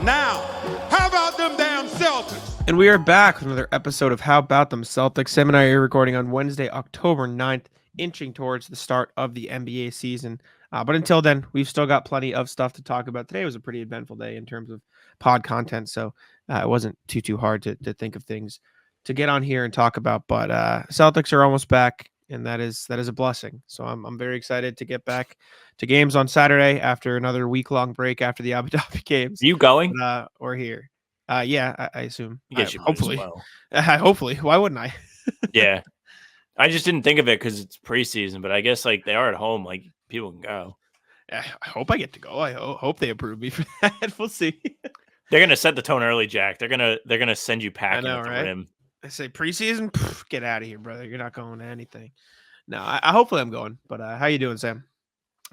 Now, how about them damn Celtics? And we are back with another episode of How About Them Celtics. Sam and I are recording on Wednesday, October 9th, inching towards the start of the NBA season. But until then, we've still got plenty of stuff to talk about. Today was a pretty eventful day in terms of pod content, so it wasn't too hard to think of things to get on here and talk about. But Celtics are almost back, and that is a blessing. So I'm very excited to get back to games on Saturday after another week-long break after the Abu Dhabi games. You going? But, we're here. Yeah, I assume. I guess you might hopefully. as well. Hopefully. Why wouldn't I? Yeah. I just didn't think of it because it's preseason, but I guess like they are at home, like people can go. I hope I get to go. I hope they approve me for that. We'll see. They're gonna set the tone early, Jack. They're gonna send you packing at the rim. I say preseason, get out of here, brother. You're not going to anything. No, I hopefully I'm going. But how you doing, Sam?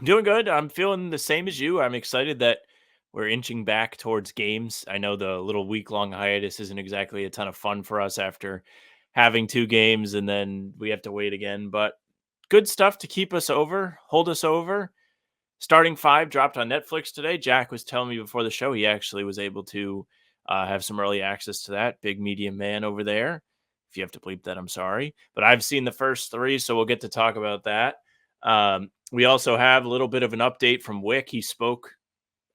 Doing good. I'm feeling the same as you. I'm excited that we're inching back towards games. I know the little week-long hiatus isn't exactly a ton of fun for us after having 2 games and then we have to wait again, but good stuff to keep us over, hold us over. Starting 5 dropped on Netflix today. Jack was telling me before the show he actually was able to have some early access to that. Big media man over there. If you have to bleep that, I'm sorry. But I've seen the first 3, so we'll get to talk about that. We also have a little bit of an update from Wick. He spoke,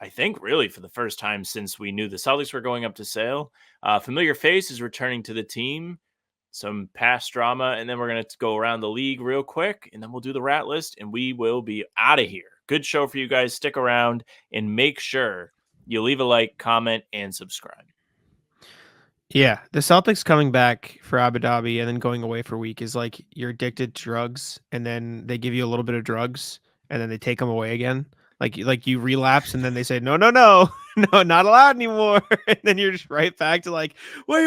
I think, really for the first time since we knew the Celtics were going up to sale. Familiar face is returning to the team. Some past drama, and then we're going to go around the league real quick, and then we'll do the rat list, and we will be out of here. Good show for you guys. Stick around, and make sure you leave a like, comment, and subscribe. Yeah, the Celtics coming back for Abu Dhabi and then going away for a week is like you're addicted to drugs, and then they give you a little bit of drugs, and then they take them away again. Like you relapse, and then they say no, not allowed anymore, and then you're just right back to like wait,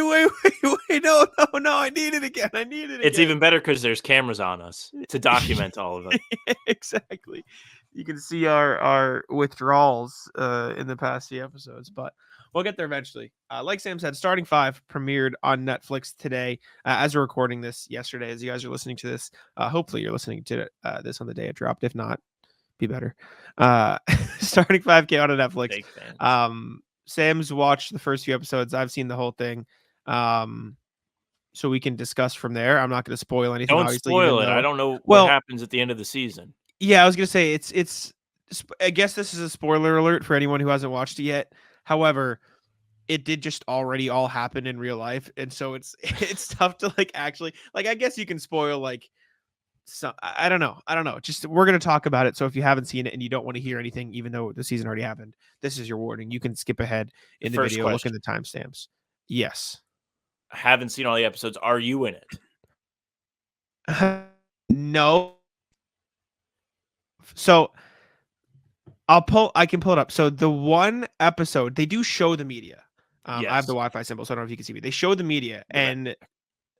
no, I need it again. It's even better because there's cameras on us to document all of it. Exactly. You can see our withdrawals in the past few episodes, but we'll get there eventually. Like Sam said, Starting 5 premiered on Netflix today as we're recording this yesterday. As you guys are listening to this, hopefully you're listening to this on the day it dropped. If not, be better. Starting 5 came out on Netflix. Sam's watched the first few episodes. I've seen the whole thing. So we can discuss from there. I'm not going to spoil anything. Don't spoil it. I don't know what happens at the end of the season. Yeah, I was going to say it's. I guess this is a spoiler alert for anyone who hasn't watched it yet. However, it did just already all happen in real life, and so it's tough to actually I guess you can spoil so I don't know. Just we're gonna talk about it. So if you haven't seen it and you don't want to hear anything, even though the season already happened, this is your warning. You can skip ahead in the video. Look in the timestamps. Yes. I haven't seen all the episodes. Are you in it? No. So I can pull it up. So the one episode they do show the media. Yes. I have the Wi-Fi symbol, so I don't know if you can see me. They show the media, and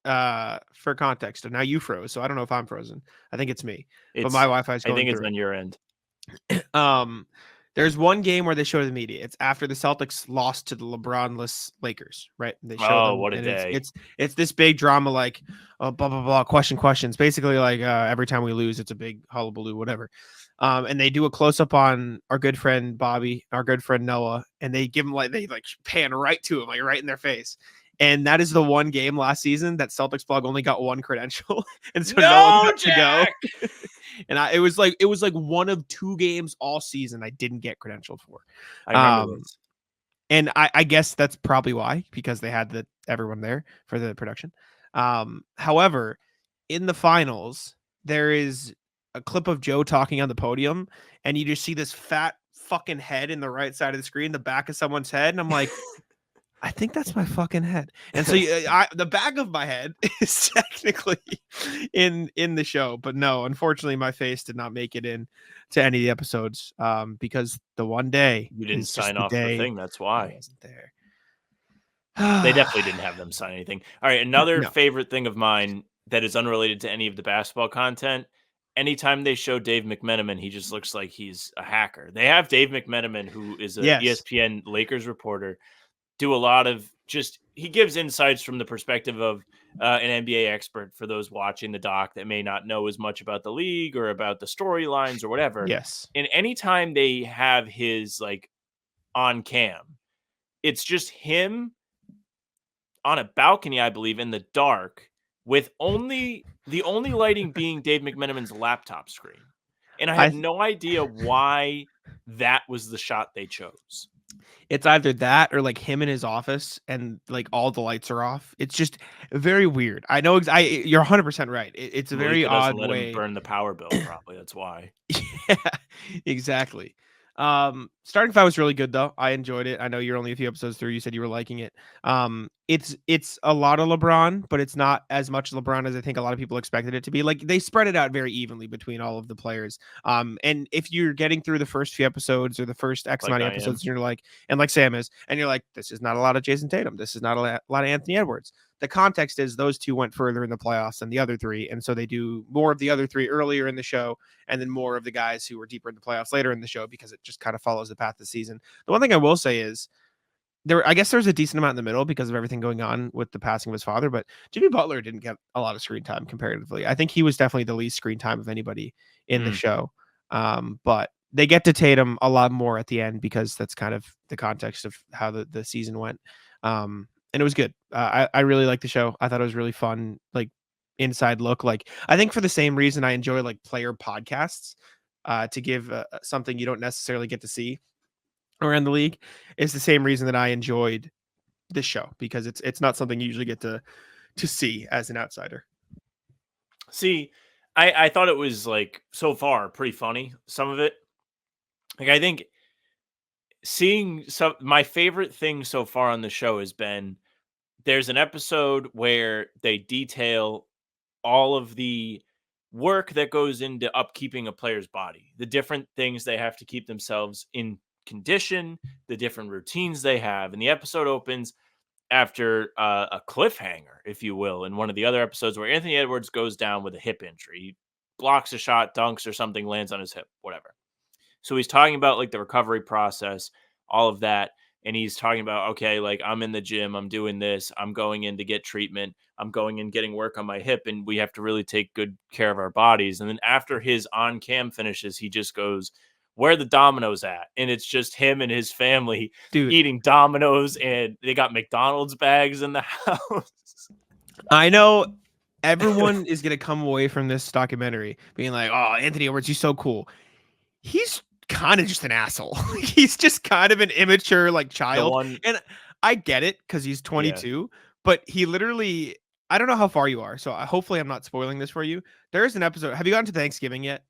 for context, and now you froze, so I don't know if I'm frozen. I think it's me, but my Wi-Fi is going. I think it's on your end. There's one game where they show the media. It's after the Celtics lost to the LeBron-less Lakers, right? They show them, what a day! It's this big drama, blah blah blah, questions. Basically, every time we lose, it's a big hullabaloo, whatever. And they do a close up on our good friend Bobby, our good friend Noah, and they give him they pan right to him, right in their face. And that is the one game last season that Celtics blog only got one credential, and so no one got to go. And it was one of 2 games all season I didn't get credentialed for. I remember this. And I guess that's probably why, because they had everyone there for the production. However, in the finals, there is a clip of Joe talking on the podium, and you just see this fat fucking head in the right side of the screen, the back of someone's head, and I'm like, I think that's my fucking head. And so the back of my head is technically in the show, but no, unfortunately my face did not make it in to any of the episodes because the one day you didn't sign off the thing. That's why I wasn't there. They definitely didn't have them sign anything. All right. Another favorite thing of mine that is unrelated to any of the basketball content. Anytime they show Dave McMenamin, he just looks like he's a hacker. They have Dave McMenamin, who is a ESPN Lakers reporter, do a lot of he gives insights from the perspective of an NBA expert for those watching the doc that may not know as much about the league or about the storylines or whatever. Yes. And anytime they have his on cam, it's just him on a balcony, I believe, in the dark, with the only lighting being Dave McMenamin's laptop screen. And I I have no idea why that was the shot they chose. It's either that or like him in his office and like all the lights are off. It's just very weird. I know you're 100% right. It's a very Malika doesn't odd let him way. burn the power bill, probably. That's why. Yeah, exactly. Starting five was really good though. I enjoyed it. I know you're only a few episodes through. You said you were liking it. It's a lot of LeBron, but it's not as much LeBron as I think a lot of people expected it to be. Like they spread it out very evenly between all of the players. And if you're getting through the first few episodes or the first X Like amount of I am. episodes, and you're like Sam is, and you're like, this is not a lot of Jayson Tatum. This is not a lot of Anthony Edwards. The context is those two went further in the playoffs than the other three, and so they do more of the other three earlier in the show, and then more of the guys who were deeper in the playoffs later in the show because it just kind of follows the path of the season. The one thing I will say is I guess there's a decent amount in the middle because of everything going on with the passing of his father, but Jimmy Butler didn't get a lot of screen time comparatively. I think he was definitely the least screen time of anybody in the show. But they get to Tatum a lot more at the end because that's kind of the context of how the season went. And it was good. I really liked the show. I thought it was really fun, like inside look. Like I think for the same reason I enjoy like player podcasts, to give something you don't necessarily get to see around the league, is the same reason that I enjoyed this show because it's not something you usually get to see as an outsider. See, I thought it was like so far pretty funny. Some of it, like I think seeing some my favorite thing so far on the show has been there's an episode where they detail all of the work that goes into upkeeping a player's body, the different things they have to keep themselves in condition, the different routines they have. And the episode opens after a cliffhanger, if you will, in one of the other episodes where Anthony Edwards goes down with a hip injury. He blocks a shot, dunks or something, lands on his hip, whatever. So he's talking about like the recovery process, all of that. And he's talking about, okay, like I'm in the gym, I'm doing this, I'm going in to get treatment, I'm going in getting work on my hip, and we have to really take good care of our bodies. And then after his on cam finishes, he just goes, where are the dominoes at? And it's just him and his family Dude, eating dominoes, and they got McDonald's bags in the house. I know everyone is going to come away from this documentary being like, oh, Anthony Edwards, he's so cool. He's kind of just an asshole. He's just kind of an immature like The child. one, And I get it because he's yeah, 22, but he literally, I don't know how far you are. So hopefully I'm not spoiling this for you. There is an episode. Have you gotten to Thanksgiving yet?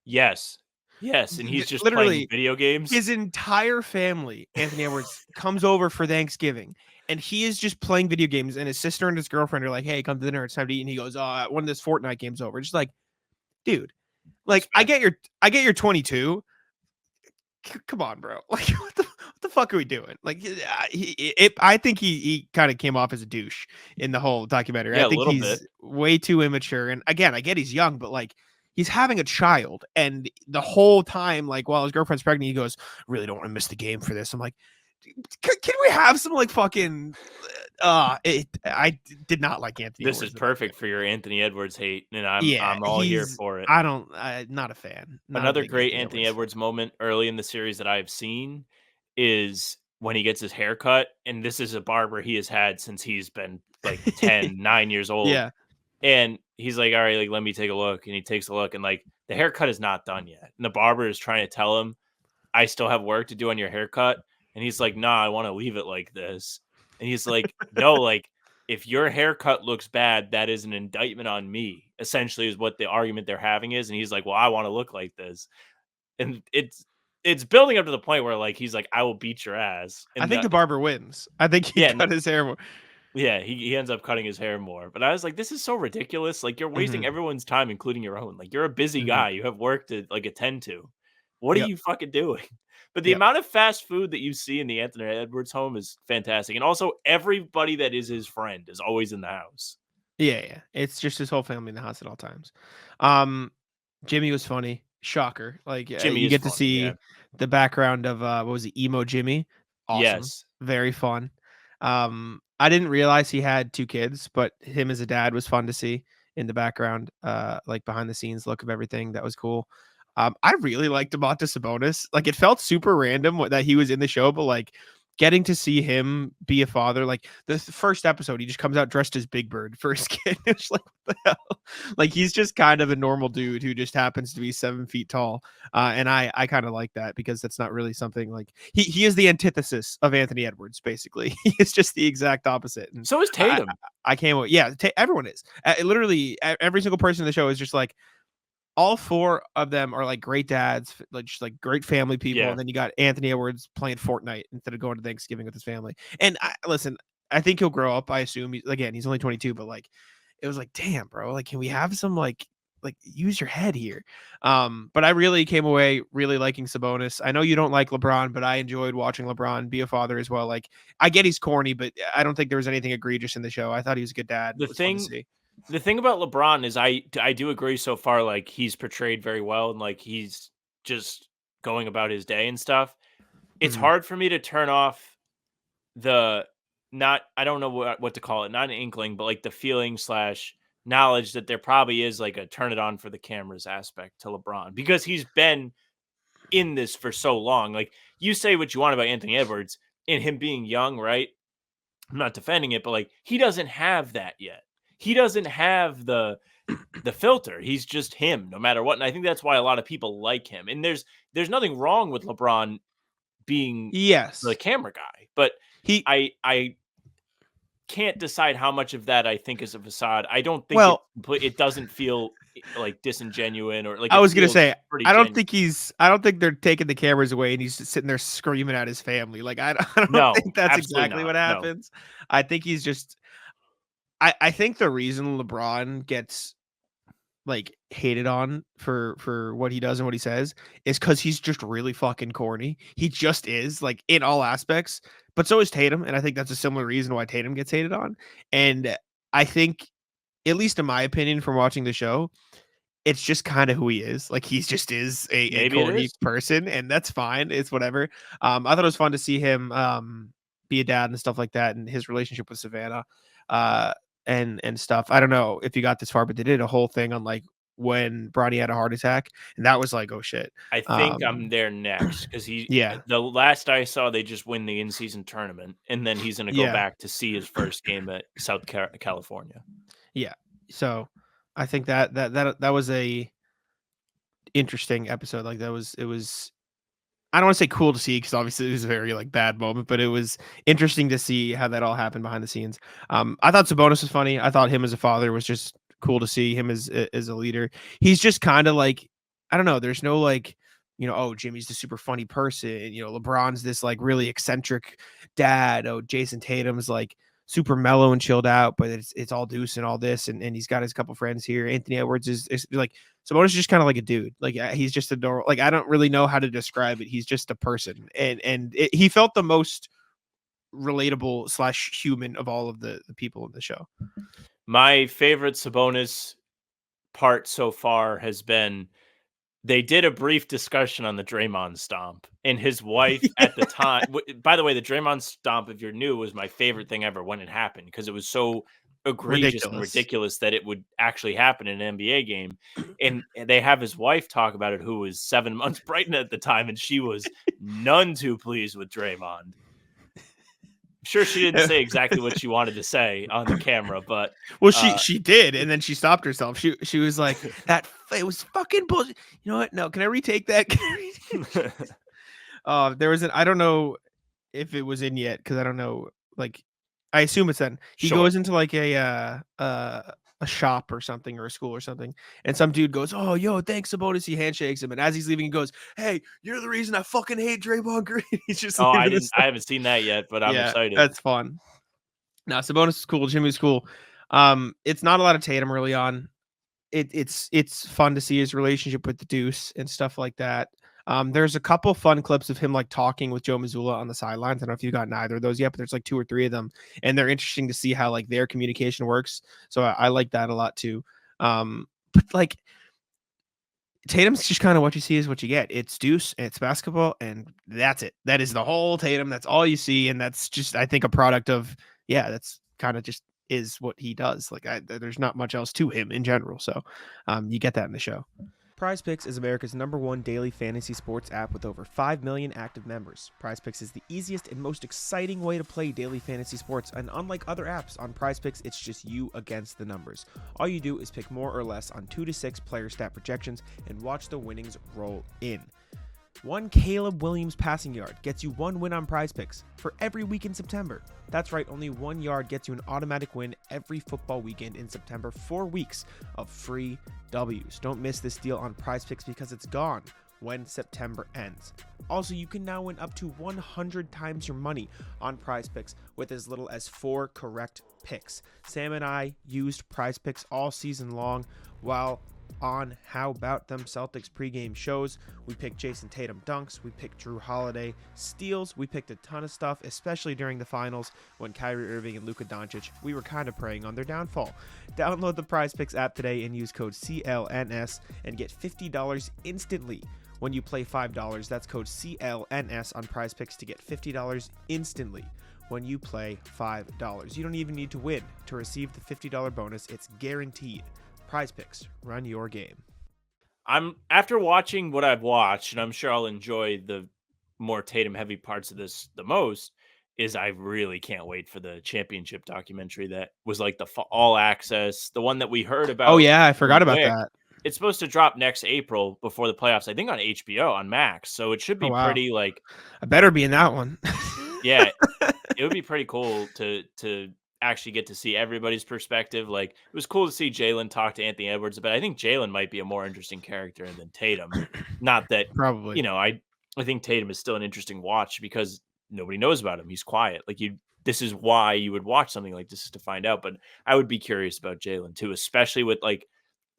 yes, yes, and he's just playing Literally, video games. his entire family, Anthony Edwards, comes over for Thanksgiving, and he is just playing video games. And his sister and his girlfriend are like, "Hey, come to dinner. It's time to eat." And he goes, "Oh, one of this Fortnite games over." Just like, dude, like Respect. I get you're 22. Come on, bro. Like, what the fuck are we doing? Like, I think he kind of came off as a douche in the whole documentary. I Yeah, a think little bit. he's way too immature. And again, I get he's young, but like, he's having a child, and the whole time, like, while his girlfriend's pregnant, he goes, "Really don't want to miss the game for this." I'm like, can we have some like fucking? I did not like Anthony This is Edwards in that perfect game. for your Anthony Edwards hate, and Yeah, I'm all here for it. I don't. Not a fan. Not a Another big great Anthony Anthony Edwards. Edwards moment early in the series that I've seen is when he gets his hair cut, and this is a barber he has had since he's been like 9 years old. Yeah. And he's like, all right, like, let me take a look. And he takes a look, and like the haircut is not done yet. And the barber is trying to tell him, I still have work to do on your haircut. And he's like, nah, I want to leave it like this. And he's like, no, like, if your haircut looks bad, that is an indictment on me, essentially, is what the argument they're having is. And he's like, well, I want to look like this. And it's building up to the point where like he's like, I will beat your ass. I And think the barber wins. I think he yeah, cut his hair more. yeah, he ends up cutting his hair more. But I was like, this is so ridiculous. Like, you're wasting Mhm, everyone's time, including your own. Like, you're a busy mhm. guy. You have work to like attend to. What are Yep, you fucking doing? But the yep. amount of fast food that you see in the Anthony Edwards home is fantastic. And also everybody that is his friend is always in the house. Yeah, yeah. It's just his whole family in the house at all times. Um, Jimmy was funny. Shocker. Like, Jimmy you is get to funny, yeah. see the background of, what was it, Emo Jimmy? Awesome. Yes. Very fun. I didn't realize he had 2 kids, but him as a dad was fun to see in the background, like behind the scenes look of everything. That was cool. I really liked Domantas Sabonis. Like, it felt super random that he was in the show, but like getting to see him be a father, like the first episode, he just comes out dressed as Big Bird for his kid. It's like, what the hell? Like he's just kind of a normal dude who just happens to be 7 feet tall. And I kind of like that because that's not really something like he is the antithesis of Anthony Edwards, basically. He is just the exact opposite. And So is Tatum. I can't wait. Yeah, everyone is. Literally, every single person in the show is just like, all four of them are like great dads, like just like great family people. Yeah. And then you got Anthony Edwards playing Fortnite instead of going to Thanksgiving with his family. And listen, I think he'll grow up. I assume he's only 22, but like, it was like, damn, bro, like, can we have some like use your head here? But I really came away really liking Sabonis. I know you don't like LeBron, but I enjoyed watching LeBron be a father as well. Like, I get he's corny, but I don't think there was anything egregious in the show. I thought he was a good dad. The It was fun to thing see. the thing about LeBron is I do agree so far, like, he's portrayed very well and, like, he's just going about his day and stuff. It's Mhm. hard for me to turn off the not I don't know what to call it, not an inkling, but, like, the feeling slash knowledge that there probably is, like, a turn it on for the cameras aspect to LeBron because he's been in this for so long. Like, you say what you want about Anthony Edwards and him being young, right? I'm not defending it, but, like, he doesn't have that yet. He doesn't have the filter. He's just him no matter what. And I think that's why a lot of people like him. And there's nothing wrong with LeBron being the Yes. camera guy, but He I can't decide how much of that I think is a facade. I don't think well, it doesn't feel like disingenuine or like I it was gonna feels say, pretty I don't genuine. think I don't think they're taking the cameras away and he's just sitting there screaming at his family. Like I don't No, think that's absolutely exactly not. what No. happens. I think he's just I think the reason LeBron gets like hated on for what he does and what he says is because he's just really fucking corny. He just is, like, in all aspects. But so is Tatum, and I think that's a similar reason why Tatum gets hated on. And I think, at least in my opinion, from watching the show, it's just kind of who he is. Like he's just is a Maybe it corny is. person, and that's fine. It's whatever. I thought it was fun to see him be a dad and stuff like that, and his relationship with Savannah, uh, and stuff. I don't know if you got this far, but they did a whole thing on like when Bronny had a heart attack, and that was like, oh shit. I think I'm there next because Yeah, the last I saw, they just win the in-season tournament, and then he's going to go yeah, back to see his first game at California. yeah. So I think that was a interesting episode. Like it was I don't want to say cool to see because obviously it was a very like bad moment, but it was interesting to see how that all happened behind the scenes. I thought Sabonis was funny. I thought him as a father was just cool to see him as a leader. He's just kind of like, I don't know. There's no like, oh, Jimmy's the super funny person. LeBron's this like really eccentric dad. Oh, Jason Tatum's like super mellow and chilled out, but it's all Deuce and all this, and he's got his couple friends here. Anthony Edwards is like Sabonis is just kind of like a dude. Like he's just adorable. Like I don't really know how to describe it. He's just a person, and he felt the most relatable slash human of all of the people in the show. My favorite Sabonis part so far has been they did a brief discussion on the Draymond stomp, and his wife at the time. By the way, the Draymond stomp, if you're new, was my favorite thing ever when it happened because it was so egregious and Ridiculous. ridiculous that it would actually happen in an NBA game. And they have his wife talk about it, who was 7 months pregnant at the time, and she was none too pleased with Draymond. I'm sure she didn't say exactly what she wanted to say on the camera, but Well, she did, and then she stopped herself. She was like, "That it was fucking bullshit." You know what? No, can I retake that? There was I don't know if it was in yet because I don't know. Like, I assume it's in. He sure. goes into like a shop or something or a school or something, and some dude goes, "Oh, yo, thanks, Sabonis." He handshakes him, and as he's leaving, he goes, "Hey, you're the reason I fucking hate Draymond Green." He's just Oh, leaving this. I haven't seen that yet, but I'm Yeah, excited. that's fun. Now, Sabonis is cool. Jimmy's cool. It's not a lot of Tatum early on. It's fun to see his relationship with the Deuce and stuff like that. There's a couple fun clips of him like talking with Joe Mazzulla on the sidelines. I don't know if you've gotten either of those yet, but there's like 2 or 3 of them, and they're interesting to see how like their communication works. So I like that a lot too. But like Tatum's just kind of what you see is what you get. It's Deuce, and it's basketball, and that's it. That is the whole Tatum. That's all you see, and that's just I think a product of that's kind of just is what he does. Like there's not much else to him in general. So you get that in the show. PrizePicks is America's #1 daily fantasy sports app with over 5 million active members. PrizePicks is the easiest and most exciting way to play daily fantasy sports, and unlike other apps, on PrizePicks, it's just you against the numbers. All you do is pick more or less on 2 to 6 player stat projections and watch the winnings roll in. One Caleb Williams passing yard gets you 1 win on PrizePicks for every week in September. That's right, only 1 yard gets you an automatic win every football weekend in September. 4 weeks of free W's. Don't miss this deal on PrizePicks because it's gone when September ends. Also, you can now win up to 100 times your money on PrizePicks with as little as 4 correct picks. Sam and I used PrizePicks all season long while on How About Them Celtics pregame shows. We picked Jayson Tatum dunks, we picked Drew Holiday steals, we picked a ton of stuff, especially during the finals when Kyrie Irving and Luka Doncic, we were kind of preying on their downfall. Download the PrizePicks app today and use code CLNS and get $50 instantly. When you play $5, that's code CLNS on PrizePicks to get $50 instantly when you play $5. You don't even need to win to receive the $50 bonus. It's guaranteed. PrizePicks, run your game. I'm after watching what I've watched, and I'm sure I'll enjoy the more Tatum heavy parts of this the most, is I really can't wait for the championship documentary that was like the all access, the one that we heard about. Oh yeah, I forgot about that. It's supposed to drop next April before the playoffs, I think on HBO on Max. So it should be pretty like I better be in that one. Yeah, it would be pretty cool to actually get to see everybody's perspective. Like, it was cool to see Jaylen talk to Anthony Edwards, but I think Jaylen might be a more interesting character than Tatum. Not that probably, I think Tatum is still an interesting watch because nobody knows about him. He's quiet. Like, this is why you would watch something like this, is to find out. But I would be curious about Jaylen too, especially with, like,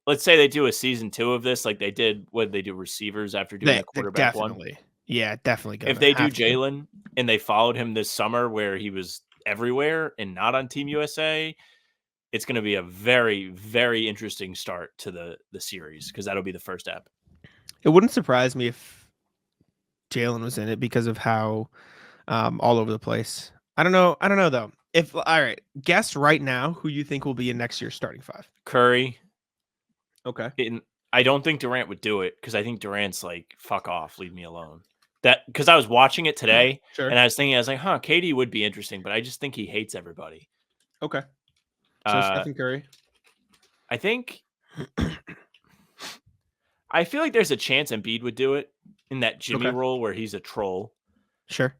let's say they do a season 2 of this, like they did when they do receivers after doing the quarterback one. Yeah, definitely. If they do Jaylen and they followed him this summer where he was everywhere and not on Team USA, it's going to be a very, very interesting start to the series because that'll be the first ep. It wouldn't surprise me if Jaylen was in it because of how all over the place. I don't know though. All right, guess right now who you think will be in next year's starting 5. Curry. Okay. I don't think Durant would do it because I think Durant's like, fuck off, leave me alone. That because I was watching it today, and I was thinking, I was like, KD would be interesting, but I just think he hates everybody. Okay. So Stephen Curry. I think I feel like there's a chance Embiid would do it in that Jimmy role where he's a troll. Sure.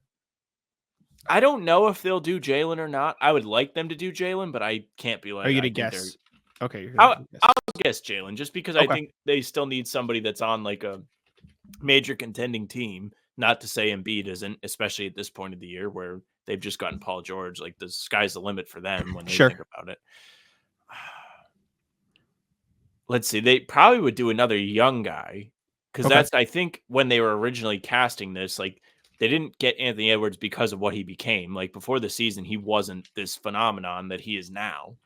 I don't know if they'll do Jaylen or not. I would like them to do Jaylen, but I can't be like. Are you gonna guess? Okay. I'll guess Jaylen just because I think they still need somebody that's on like a major contending team. Not to say Embiid isn't, especially at this point of the year where they've just gotten Paul George. Like, the sky's the limit for them when they think about it. Let's see. They probably would do another young guy because that's, I think, when they were originally casting this, like, they didn't get Anthony Edwards because of what he became. Like, before the season, he wasn't this phenomenon that he is now.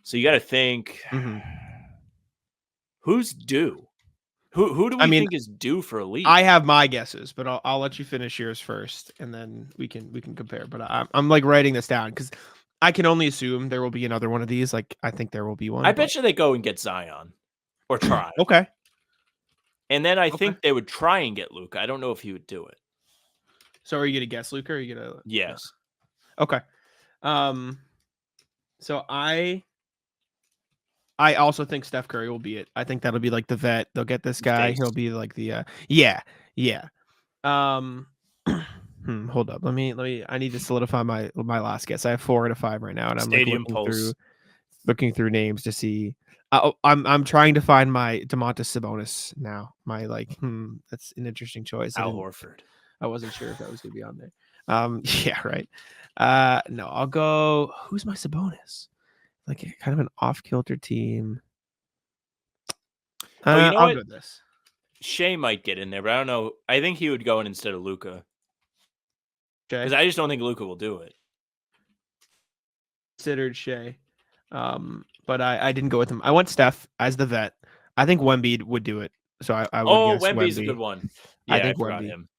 So you got to think, who's due? Who do we think is due for a league? I have my guesses, but I'll let you finish yours first, and then we can compare. But I'm like writing this down because I can only assume there will be another one of these. Like, I think there will be one. I bet you they go and get Zion or try. Okay. And then I think they would try and get Luka. I don't know if he would do it. So are you gonna guess Luka? Or are you gonna? Yes. Okay. So I also think Steph Curry will be it. I think that'll be like the vet. They'll get this guy. He'll be like the yeah. Hold up. Let me. I need to solidify my last guess. I have 4 out of 5 right now, and I'm looking through names to see. I'm trying to find my Domantas Sabonis now. My that's an interesting choice. Al Horford. I wasn't sure if that was gonna be on there. Yeah, right. No, I'll go. Who's my Sabonis? Like kind of an off-kilter team. I'll go this. Shea might get in there, but I don't know. I think he would go in instead of Luka. Because I just don't think Luka will do it. Considered Shea. But I didn't go with him. I went Steph as the vet. I think Wemby would do it. So I would guess Wemby's Wemby. A good one. Yeah, I forgot him.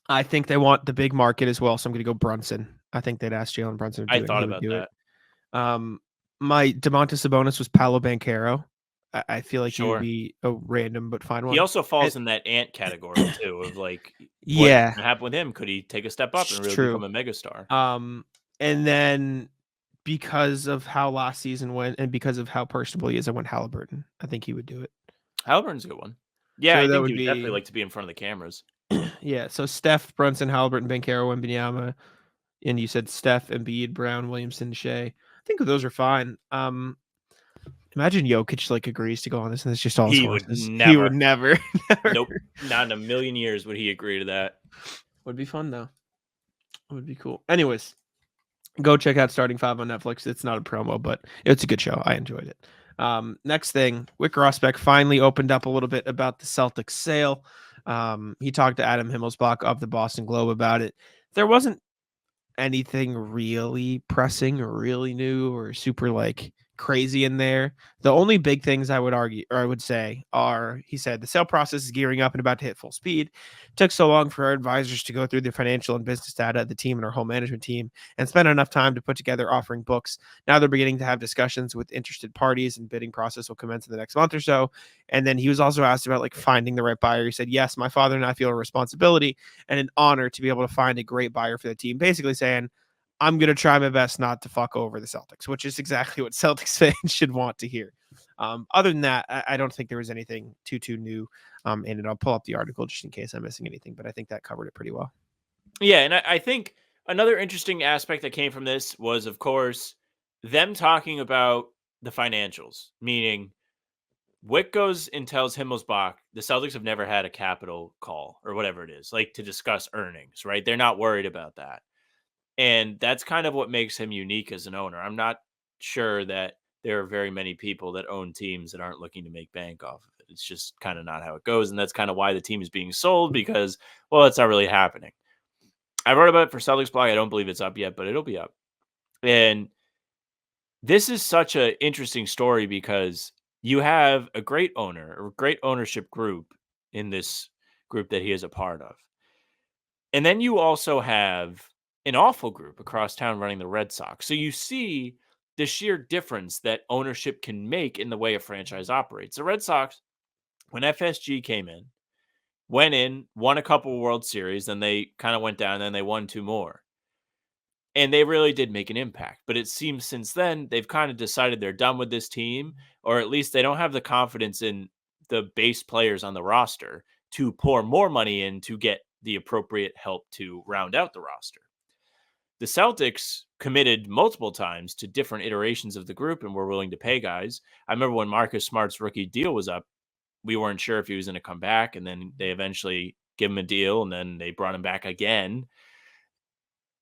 I think they want the big market as well, so I'm going to go Brunson. I think they'd ask Jalen Brunson to do it. I thought about that. My Domantas Sabonis was Paolo Banchero. I feel like he would Sure. be a random but fine He one. also And falls in that Ant category too of like what's yeah, gonna happen with him? Could he take a step up it's and really become true. a megastar? And then because of how last season went and because of how personable he is, I went Halliburton. I think he would do it. Halliburton's a good one. Yeah, So I that think he would would definitely be like to be in front of the cameras. yeah. So Steph, Brunson, Halliburton, Bankero, and Wembanyama, and you said Steph, Embiid, Brown, Williamson, Shea. I think those are fine. Imagine Jokic like agrees to go on this, and it's just all his He would horses. He would never. never, never. Nope. Not in a million years would he agree to that. Would be fun though. Would be cool. Anyways, go check out Starting Five on Netflix. It's not a promo, but it's a good show. I enjoyed it. Next thing, Wick Rosbeck finally opened up a little bit about the Celtics sale. He talked to Adam Himmelsbach of the Boston Globe about it. There wasn't anything really pressing or really new or super like crazy in there. The only big things I would argue or I would say are he said the sale process is gearing up and about to hit full speed. It took so long for our advisors to go through the financial and business data of the team and our whole management team and spend enough time to put together offering books. Now they're beginning to have discussions with interested parties and bidding process will commence in the next month or so. And then he was also asked about like finding the right buyer. He said, yes, my father and I feel a responsibility and an honor to be able to find a great buyer for the team. Basically saying, I'm going to try my best not to fuck over the Celtics, which is exactly what Celtics fans should want to hear. Other than that, I don't think there was anything too new in it. I'll pull up the article just in case I'm missing anything, but I think that covered it pretty well. Yeah, and I think another interesting aspect that came from this was, of course, them talking about the financials, meaning Wick goes and tells Himmelsbach the Celtics have never had a capital call or whatever it is, like to discuss earnings, right? They're not worried about that. And that's kind of what makes him unique as an owner. I'm not sure that there are very many people that own teams that aren't looking to make bank off of it. It's just kind of not how it goes. And that's kind of why the team is being sold because, well, it's not really happening. I wrote about it for Celtics blog. I don't believe it's up yet, but it'll be up. And this is such an interesting story because you have a great owner or great ownership group in this group that he is a part of. And then you also have an awful group across town running the Red Sox. So you see the sheer difference that ownership can make in the way a franchise operates. The Red Sox, when FSG came in, went in, won a couple World Series, then they kind of went down, and then they won two more. And they really did make an impact. But it seems since then, they've kind of decided they're done with this team, or at least they don't have the confidence in the base players on the roster to pour more money in to get the appropriate help to round out the roster. The Celtics committed multiple times to different iterations of the group and were willing to pay guys. I remember when Marcus Smart's rookie deal was up, we weren't sure if he was going to come back, and then they eventually give him a deal, and then they brought him back again.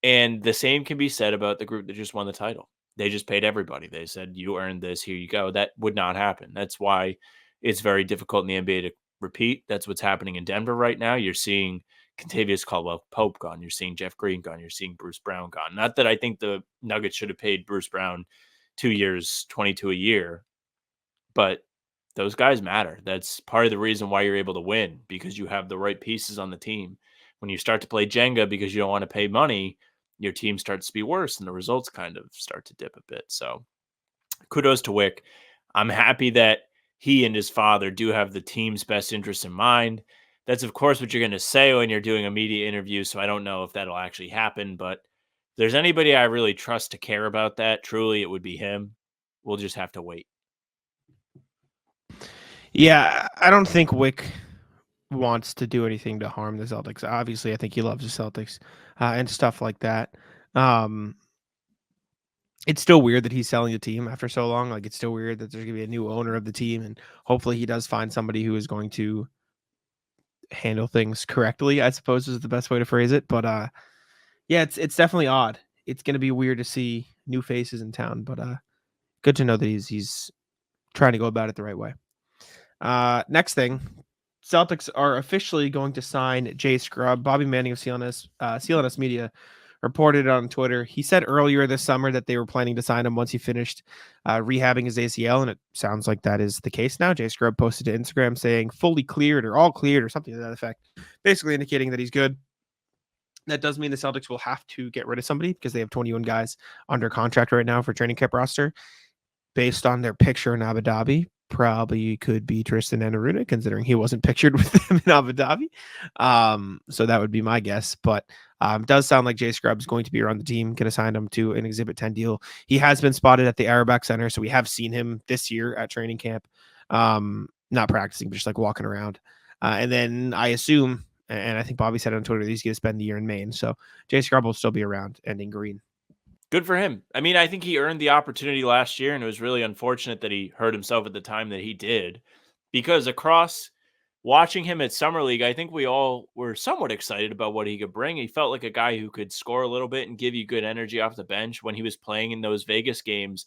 And the same can be said about the group that just won the title. They just paid everybody. They said, you earned this, here you go. That would not happen. That's why it's very difficult in the NBA to repeat. That's what's happening in Denver right now. You're seeing Contavious Caldwell Pope gone. You're seeing Jeff Green gone. You're seeing Bruce Brown gone. Not that I think the Nuggets should have paid Bruce Brown 2 years, 22 a year, but those guys matter. That's part of the reason why you're able to win because you have the right pieces on the team. When you start to play Jenga because you don't want to pay money, your team starts to be worse and the results kind of start to dip a bit. So kudos to Wick. I'm happy that he and his father do have the team's best interest in mind. That's, of course, what you're going to say when you're doing a media interview. So I don't know if that'll actually happen, but if there's anybody I really trust to care about that, truly, it would be him. We'll just have to wait. Yeah, I don't think Wick wants to do anything to harm the Celtics. Obviously, I think he loves the Celtics and stuff like that. It's still weird that he's selling the team after so long. Like, it's still weird that there's going to be a new owner of the team, and hopefully he does find somebody who is going to handle things correctly, I suppose is the best way to phrase it. But yeah, it's definitely odd. It's going to be weird to see new faces in town, but good to know that he's trying to go about it the right way. Next thing, Celtics are officially going to sign Jay Scrubb. Bobby Manning of CLNS Media reported on Twitter. He said earlier this summer that they were planning to sign him once he finished rehabbing his ACL, and it sounds like that is the case now. Jay Scrubb posted to Instagram saying fully cleared or all cleared or something to that effect, basically indicating that he's good. That does mean the Celtics will have to get rid of somebody because they have 21 guys under contract right now for training camp roster based on their picture in Abu Dhabi. probably could be Tristan Enaruna, considering he wasn't pictured with them in Abu Dhabi. So that would be my guess. But does sound like Jay Scrubb's going to be around the team. Going to sign him to an Exhibit 10 deal. He has been spotted at the Arabac Center, so we have seen him this year at training camp. Not practicing, but just like walking around. And then I assume, and I think Bobby said on Twitter, that he's going to spend the year in Maine. So Jay Scrubb will still be around and in green. Good for him. I mean, I think he earned the opportunity last year, and it was really unfortunate that he hurt himself at the time that he did. Because across watching him at Summer League, I think we all were somewhat excited about what he could bring. He felt like a guy who could score a little bit and give you good energy off the bench. When he was playing in those Vegas games,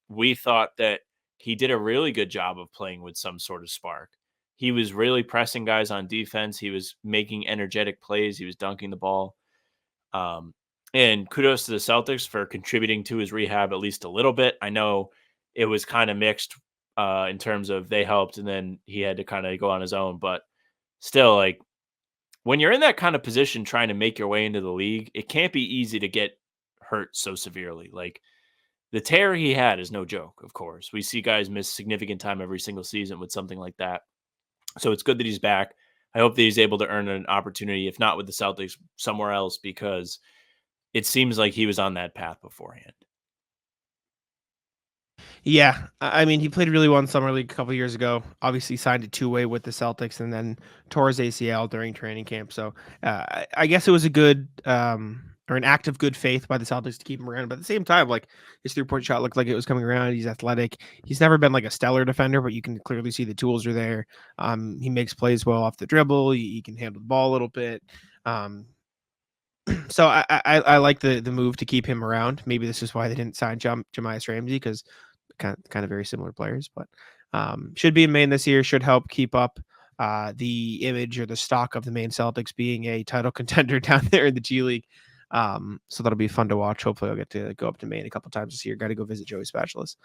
we thought that he did a really good job of playing with some sort of spark. He was really pressing guys on defense. He was making energetic plays. He was dunking the ball. And kudos to the Celtics for contributing to his rehab at least a little bit. I know it was kind of mixed in terms of they helped and then he had to kind of go on his own. But still, like when you're in that kind of position trying to make your way into the league, it can't be easy to get hurt so severely. Like the tear he had is no joke, of course. We see guys miss significant time every single season with something like that. So it's good that he's back. I hope that he's able to earn an opportunity, if not with the Celtics, somewhere else, because it seems like he was on that path beforehand. Yeah, I mean, he played really well in Summer League a couple years ago. Obviously, signed a two-way with the Celtics, and then tore his ACL during training camp. So, I guess it was a good or an act of good faith by the Celtics to keep him around. But at the same time, like his three-point shot looked like it was coming around. He's athletic. He's never been like a stellar defender, but you can clearly see the tools are there. He makes plays well off the dribble. He can handle the ball a little bit. So I like the move to keep him around. Maybe this is why they didn't sign Jamias Ramsey, because kind of very similar players, but should be in Maine this year. Should help keep up the image or the stock of the Maine Celtics being a title contender down there in the G League. So that'll be fun to watch. Hopefully I'll get to go up to Maine a couple times this year. Got to go visit Joey Spatulas.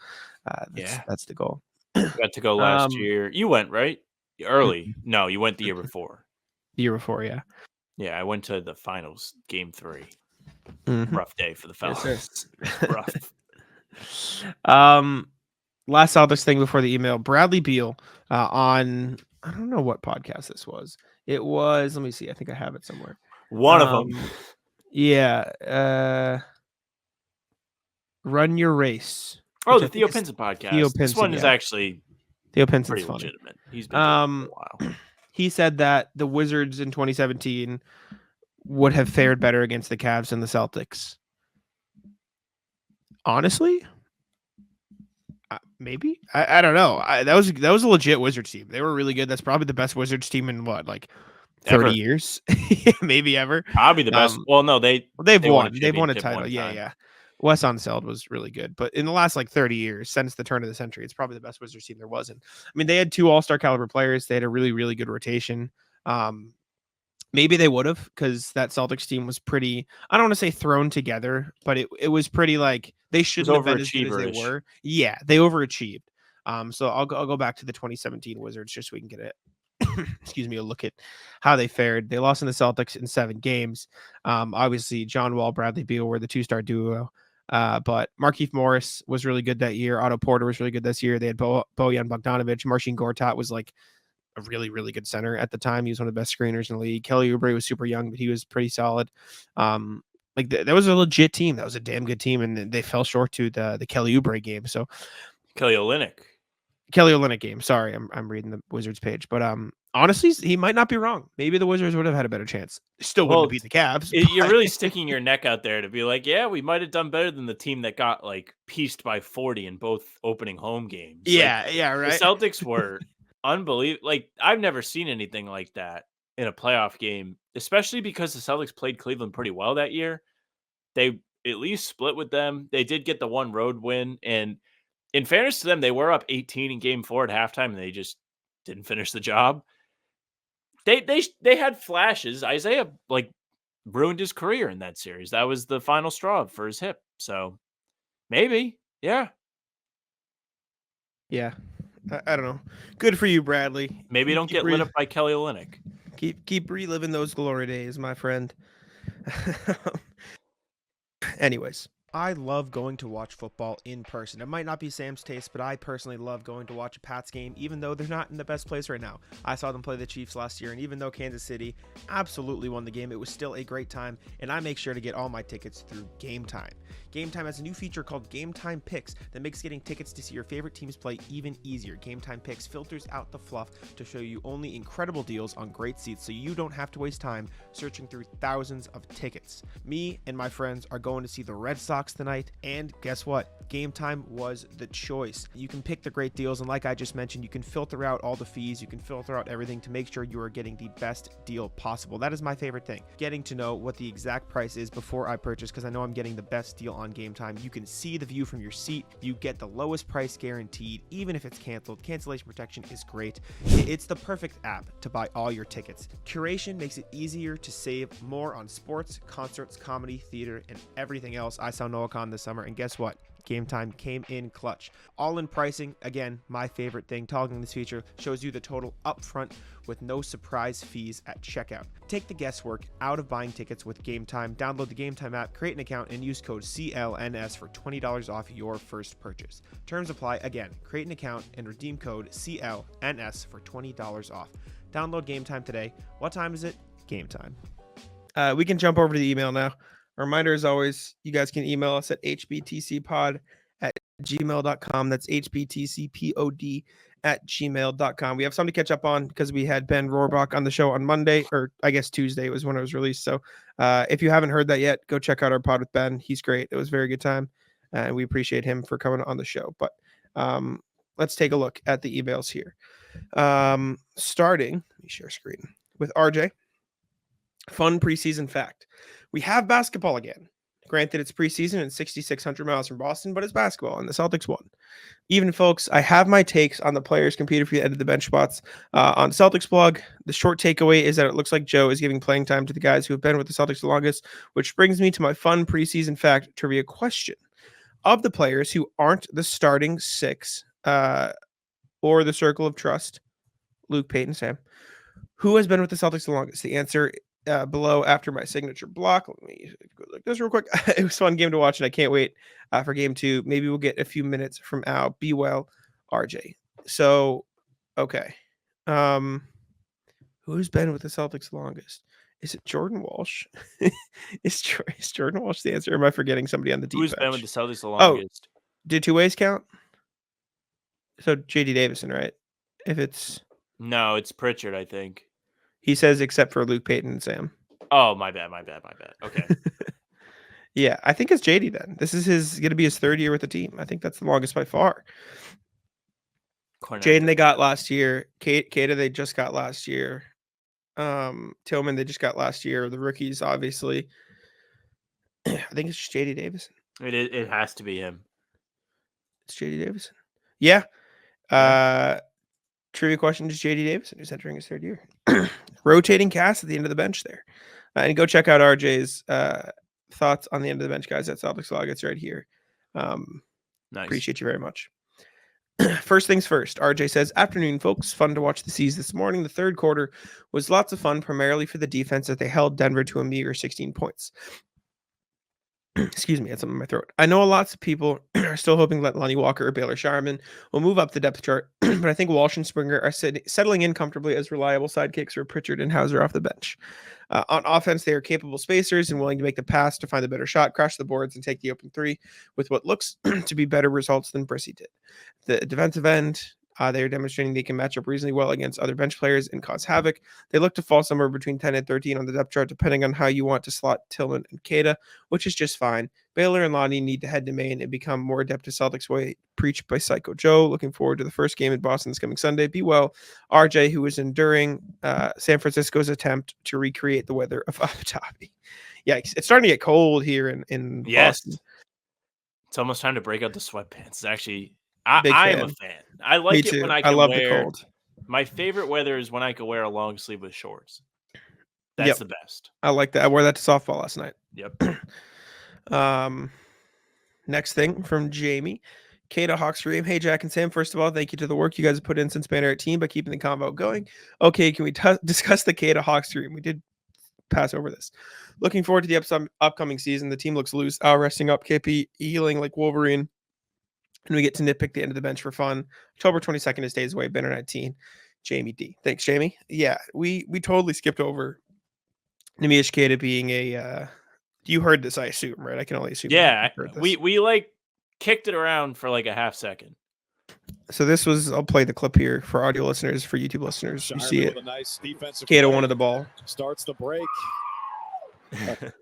That's the goal. Got to go last year. You went, right? Early. No, you went the year before. The year before, yeah. Yeah, I went to the finals, game 3. Mm-hmm. Rough day for the fellas. Yes, Rough. Last Celtics thing before the email. Bradley Beal on, I don't know what podcast this was. It was, let me see. I think I have it somewhere. One of them. Yeah. Run Your Race. Oh, the Theo Pinson podcast. Theo This Pinson, one is actually Theo Pinson's pretty funny. legitimate. He's been doing it for a while. He said that the Wizards in 2017 would have fared better against the Cavs than the Celtics. Honestly, maybe. I don't know. That was a legit Wizards team. They were really good. That's probably the best Wizards team in what, like 30 Ever. years, maybe ever. Probably the best. Well, no, they've won. They've won a championship title. one Yeah, time. yeah. Wes Unseld was really good, but in the last like 30 years, since the turn of the century, it's probably the best Wizards team there was. And I mean, they had 2 all-star caliber players. They had a really, really good rotation. Maybe they would have, because that Celtics team was pretty, I don't want to say thrown together, but it was pretty like they shouldn't have been as good as they were. Yeah, they overachieved. So I'll go back to the 2017 Wizards just so we can get it. Excuse me, a look at how they fared. They lost in the Celtics in 7 games. Obviously, John Wall, Bradley Beal were the 2-star duo. But Markieff Morris was really good that year. Otto Porter was really good this year. They had Bojan Bogdanovic. Marcin Gortat was like a really, really good center at the time. He was one of the best screeners in the league. Kelly Oubre was super young, but he was pretty solid. That was a legit team. That was a damn good team, and they fell short to the Kelly Oubre game. So Kelly Olynyk game. Sorry, I'm reading the Wizards page, but honestly, he might not be wrong. Maybe the Wizards would have had a better chance. Still wouldn't beat the Cavs. You're really sticking your neck out there to be like, yeah, we might have done better than the team that got like pieced by 40 in both opening home games. Yeah, like, yeah, right. The Celtics were unbelievable. Like, I've never seen anything like that in a playoff game, especially because the Celtics played Cleveland pretty well that year. They at least split with them. They did get the one road win, and in fairness to them, they were up 18 in game 4 at halftime, and they just didn't finish the job. They had flashes. Isaiah like ruined his career in that series. That was the final straw for his hip. So maybe, yeah. Yeah. I don't know. Good for you, Bradley. Maybe don't get lit up by Kelly Olynyk. Keep reliving those glory days, my friend. Anyways, I love going to watch football in person. It might not be Sam's taste, but I personally love going to watch a Pats game, even though they're not in the best place right now. I saw them play the Chiefs last year, and even though Kansas City absolutely won the game, it was still a great time, and I make sure to get all my tickets through Game Time. Game Time has a new feature called Game Time Picks that makes getting tickets to see your favorite teams play even easier. Game Time Picks filters out the fluff to show you only incredible deals on great seats, so you don't have to waste time searching through thousands of tickets. Me and my friends are going to see the Red Sox tonight, and guess what? Game Time was the choice. You can pick the great deals, and like I just mentioned, you can filter out all the fees, you can filter out everything to make sure you are getting the best deal possible. That is my favorite thing, getting to know what the exact price is before I purchase, because I know I'm getting the best deal on Game Time. You can see the view from your seat, you get the lowest price guaranteed, even if it's canceled. Cancellation protection is great. It's the perfect app to buy all your tickets. Curation makes it easier to save more on sports, concerts, comedy, theater, and everything else. I saw Noah Khan this summer, and guess what? Game Time came in clutch. All in pricing, again, my favorite thing. Toggling this feature shows you the total upfront with no surprise fees at checkout. Take the guesswork out of buying tickets with Game Time. Download the Game Time app, create an account, and use code CLNS for $20 off your first purchase. Terms apply. Again, create an account and redeem code CLNS for $20 off. Download Game Time today. What time is it? Game Time. We can jump over to the email now. A reminder, as always, you guys can email us at hbtcpod@gmail.com. That's hbtcpod@gmail.com. We have something to catch up on because we had Ben Rohrbach on the show on Monday, or I guess Tuesday was when it was released. So if you haven't heard that yet, go check out our pod with Ben. He's great. It was a very good time, and we appreciate him for coming on the show. But let's take a look at the emails here. Starting, let me share screen with RJ. Fun preseason fact. We have basketball again. Granted, it's preseason and 6,600 miles from Boston, but it's basketball, and the Celtics won. Even, folks, I have my takes on the players competing for the end of the bench spots on Celtics blog. The short takeaway is that it looks like Joe is giving playing time to the guys who have been with the Celtics the longest, which brings me to my fun preseason fact trivia question. Of the players who aren't the starting six or the circle of trust, Luke, Peyton, Sam, who has been with the Celtics the longest? The answer below after my signature block. Let me go look this real quick. It was a fun game to watch, and I can't wait for game 2. Maybe we'll get a few minutes from Al. Be well, RJ. So, okay. Who's been with the Celtics the longest? Is it Jordan Walsh? Is Jordan Walsh the answer? Or am I forgetting somebody on the defense? Who's been with the Celtics the longest? Oh, did two ways count? So JD Davison, right? If it's No, it's Pritchard, I think. He says except for Luke, Peyton, and Sam. Oh, my bad. Okay. Yeah, I think it's JD then. This is going to be his third year with the team. I think that's the longest by far. Jaden they got last year. Kata they just got last year. Tillman they just got last year. The rookies, obviously. I think it's just JD Davison. It has to be him. It's JD Davison. Yeah. Trivia question, is JD Davison, who's entering his third year. Rotating cast at the end of the bench there. And go check out RJ's thoughts on the end of the bench, guys. At Celtics Log. It's right here. Nice. Appreciate you very much. First things first, RJ says, afternoon, folks. Fun to watch the C's this morning. The third quarter was lots of fun, primarily for the defense that they held Denver to a meager 16 points. Excuse me, I had something in my throat. I know lots of people are still hoping that Lonnie Walker or Baylor Sharman will move up the depth chart, but I think Walsh and Springer are settling in comfortably as reliable sidekicks for Pritchard and Hauser off the bench. On offense, they are capable spacers and willing to make the pass to find the better shot, crash the boards, and take the open three with what looks to be better results than Brissy did. The defensive end, they are demonstrating they can match up reasonably well against other bench players and cause havoc. They look to fall somewhere between 10 and 13 on the depth chart, depending on how you want to slot Tillman and Kata, which is just fine. Baylor and Lonnie need to head to Maine and become more adept to Celtics way, preached by Psycho Joe. Looking forward to the first game in Boston this coming Sunday. Be well, RJ, who is enduring San Francisco's attempt to recreate the weather of Abu Dhabi. Yikes. It's starting to get cold here in Boston. It's almost time to break out the sweatpants. It's actually... I am a fan. I like it when I can love wear. The cold. My favorite weather is when I can wear a long sleeve with shorts. That's the best. I like that. I wore that to softball last night. Yep. Next thing from Jamie. Kata Hawkstream. Hey, Jack and Sam. First of all, thank you to the work you guys have put in since Banner at Team by keeping the convo going. Okay, can we discuss the Kata Hawkstream? We did pass over this. Looking forward to the upcoming season. The team looks loose. Resting up KP, healing like Wolverine. And we get to nitpick the end of the bench for fun. October 22nd is days away. Banner 19. Jamie D. Thanks, Jamie. Yeah, we totally skipped over Nemish Keita being a you heard this, I assume, right? I can only assume. Yeah, we like kicked it around for like a half second. So this was, I'll play the clip here for audio listeners, for YouTube listeners. You see it. Nice Keita wanted the ball. Starts the break. That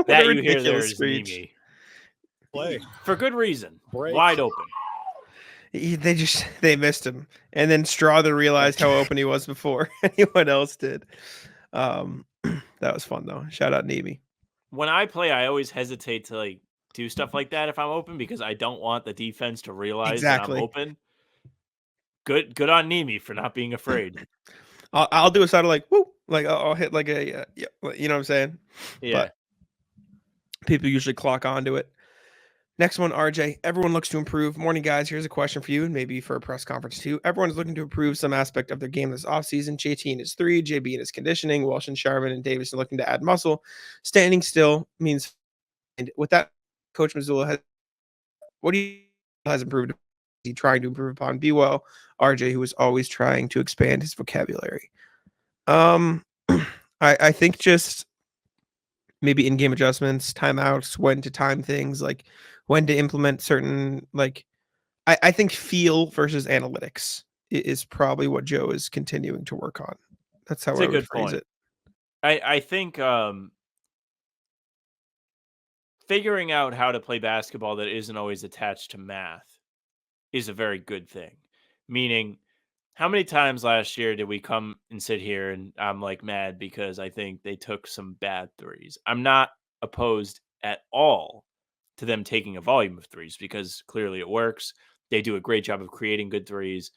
you hear there is Nemi. Play. For good reason. Break. Wide open. They missed him. And then Strawther realized how open he was before anyone else did. That was fun though. Shout out Nemi. When I play, I always hesitate to like do stuff like that if I'm open because I don't want the defense to realize that I'm open. Good on Nemi for not being afraid. I'll do a side of like woo, like I'll hit like a yeah, you know what I'm saying? Yeah. But people usually clock onto it. Next one, RJ. Everyone looks to improve. Morning, guys. Here's a question for you, and maybe for a press conference too. Everyone's looking to improve some aspect of their game this offseason. JT in his 3, JB in his conditioning, Welsh and Sharman and Davis are looking to add muscle. Standing still means, and with that, Coach Missoula has, what do you has improved? Is he trying to improve upon? Be well, RJ, who is always trying to expand his vocabulary. I think just maybe in-game adjustments, timeouts, when to time things, like when to implement certain, like I think feel versus analytics is probably what Joe is continuing to work on. That's how I would phrase it. I think figuring out how to play basketball that isn't always attached to math is a very good thing. Meaning, how many times last year did we come and sit here and I'm like mad because I think they took some bad threes? I'm not opposed at all to them taking a volume of threes because clearly it works. They do a great job of creating good threes.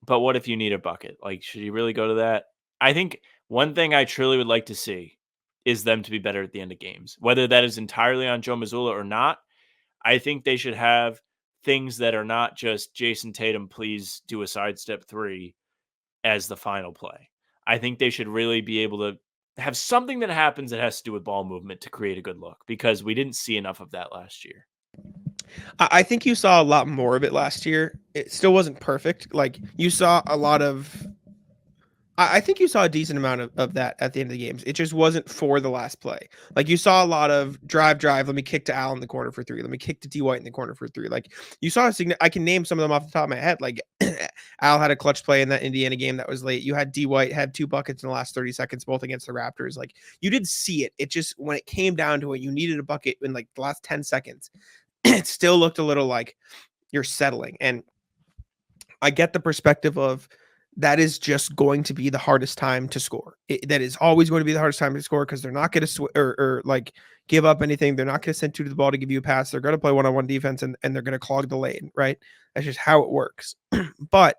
But what if you need a bucket? Like, should you really go to that? I think one thing I truly would like to see is them to be better at the end of games. Whether that is entirely on Joe Mazzulla or not, I think they should have things that are not just Jayson Tatum, please do a sidestep 3 as the final play. I think they should really be able to have something that happens that has to do with ball movement to create a good look because we didn't see enough of that last year. I think you saw a lot more of it last year. It still wasn't perfect. Like you saw a lot of, I think you saw a decent amount of that at the end of the games. It just wasn't for the last play. Like you saw a lot of drive. Let me kick to Al in the corner for 3. Let me kick to D White in the corner for 3. Like you saw I can name some of them off the top of my head. Like Al had a clutch play in that Indiana game that was late. You had D White had 2 buckets in the last 30 seconds, both against the Raptors. Like you did see it. It just, when it came down to it, you needed a bucket in like the last 10 seconds. It still looked a little like you're settling. And I get the perspective of, that is just going to be the hardest time to score. That is always going to be the hardest time to score because they're not going to or like give up anything. They're not going to send 2 to the ball to give you a pass. They're going to play one-on-one defense and they're going to clog the lane, right? That's just how it works. But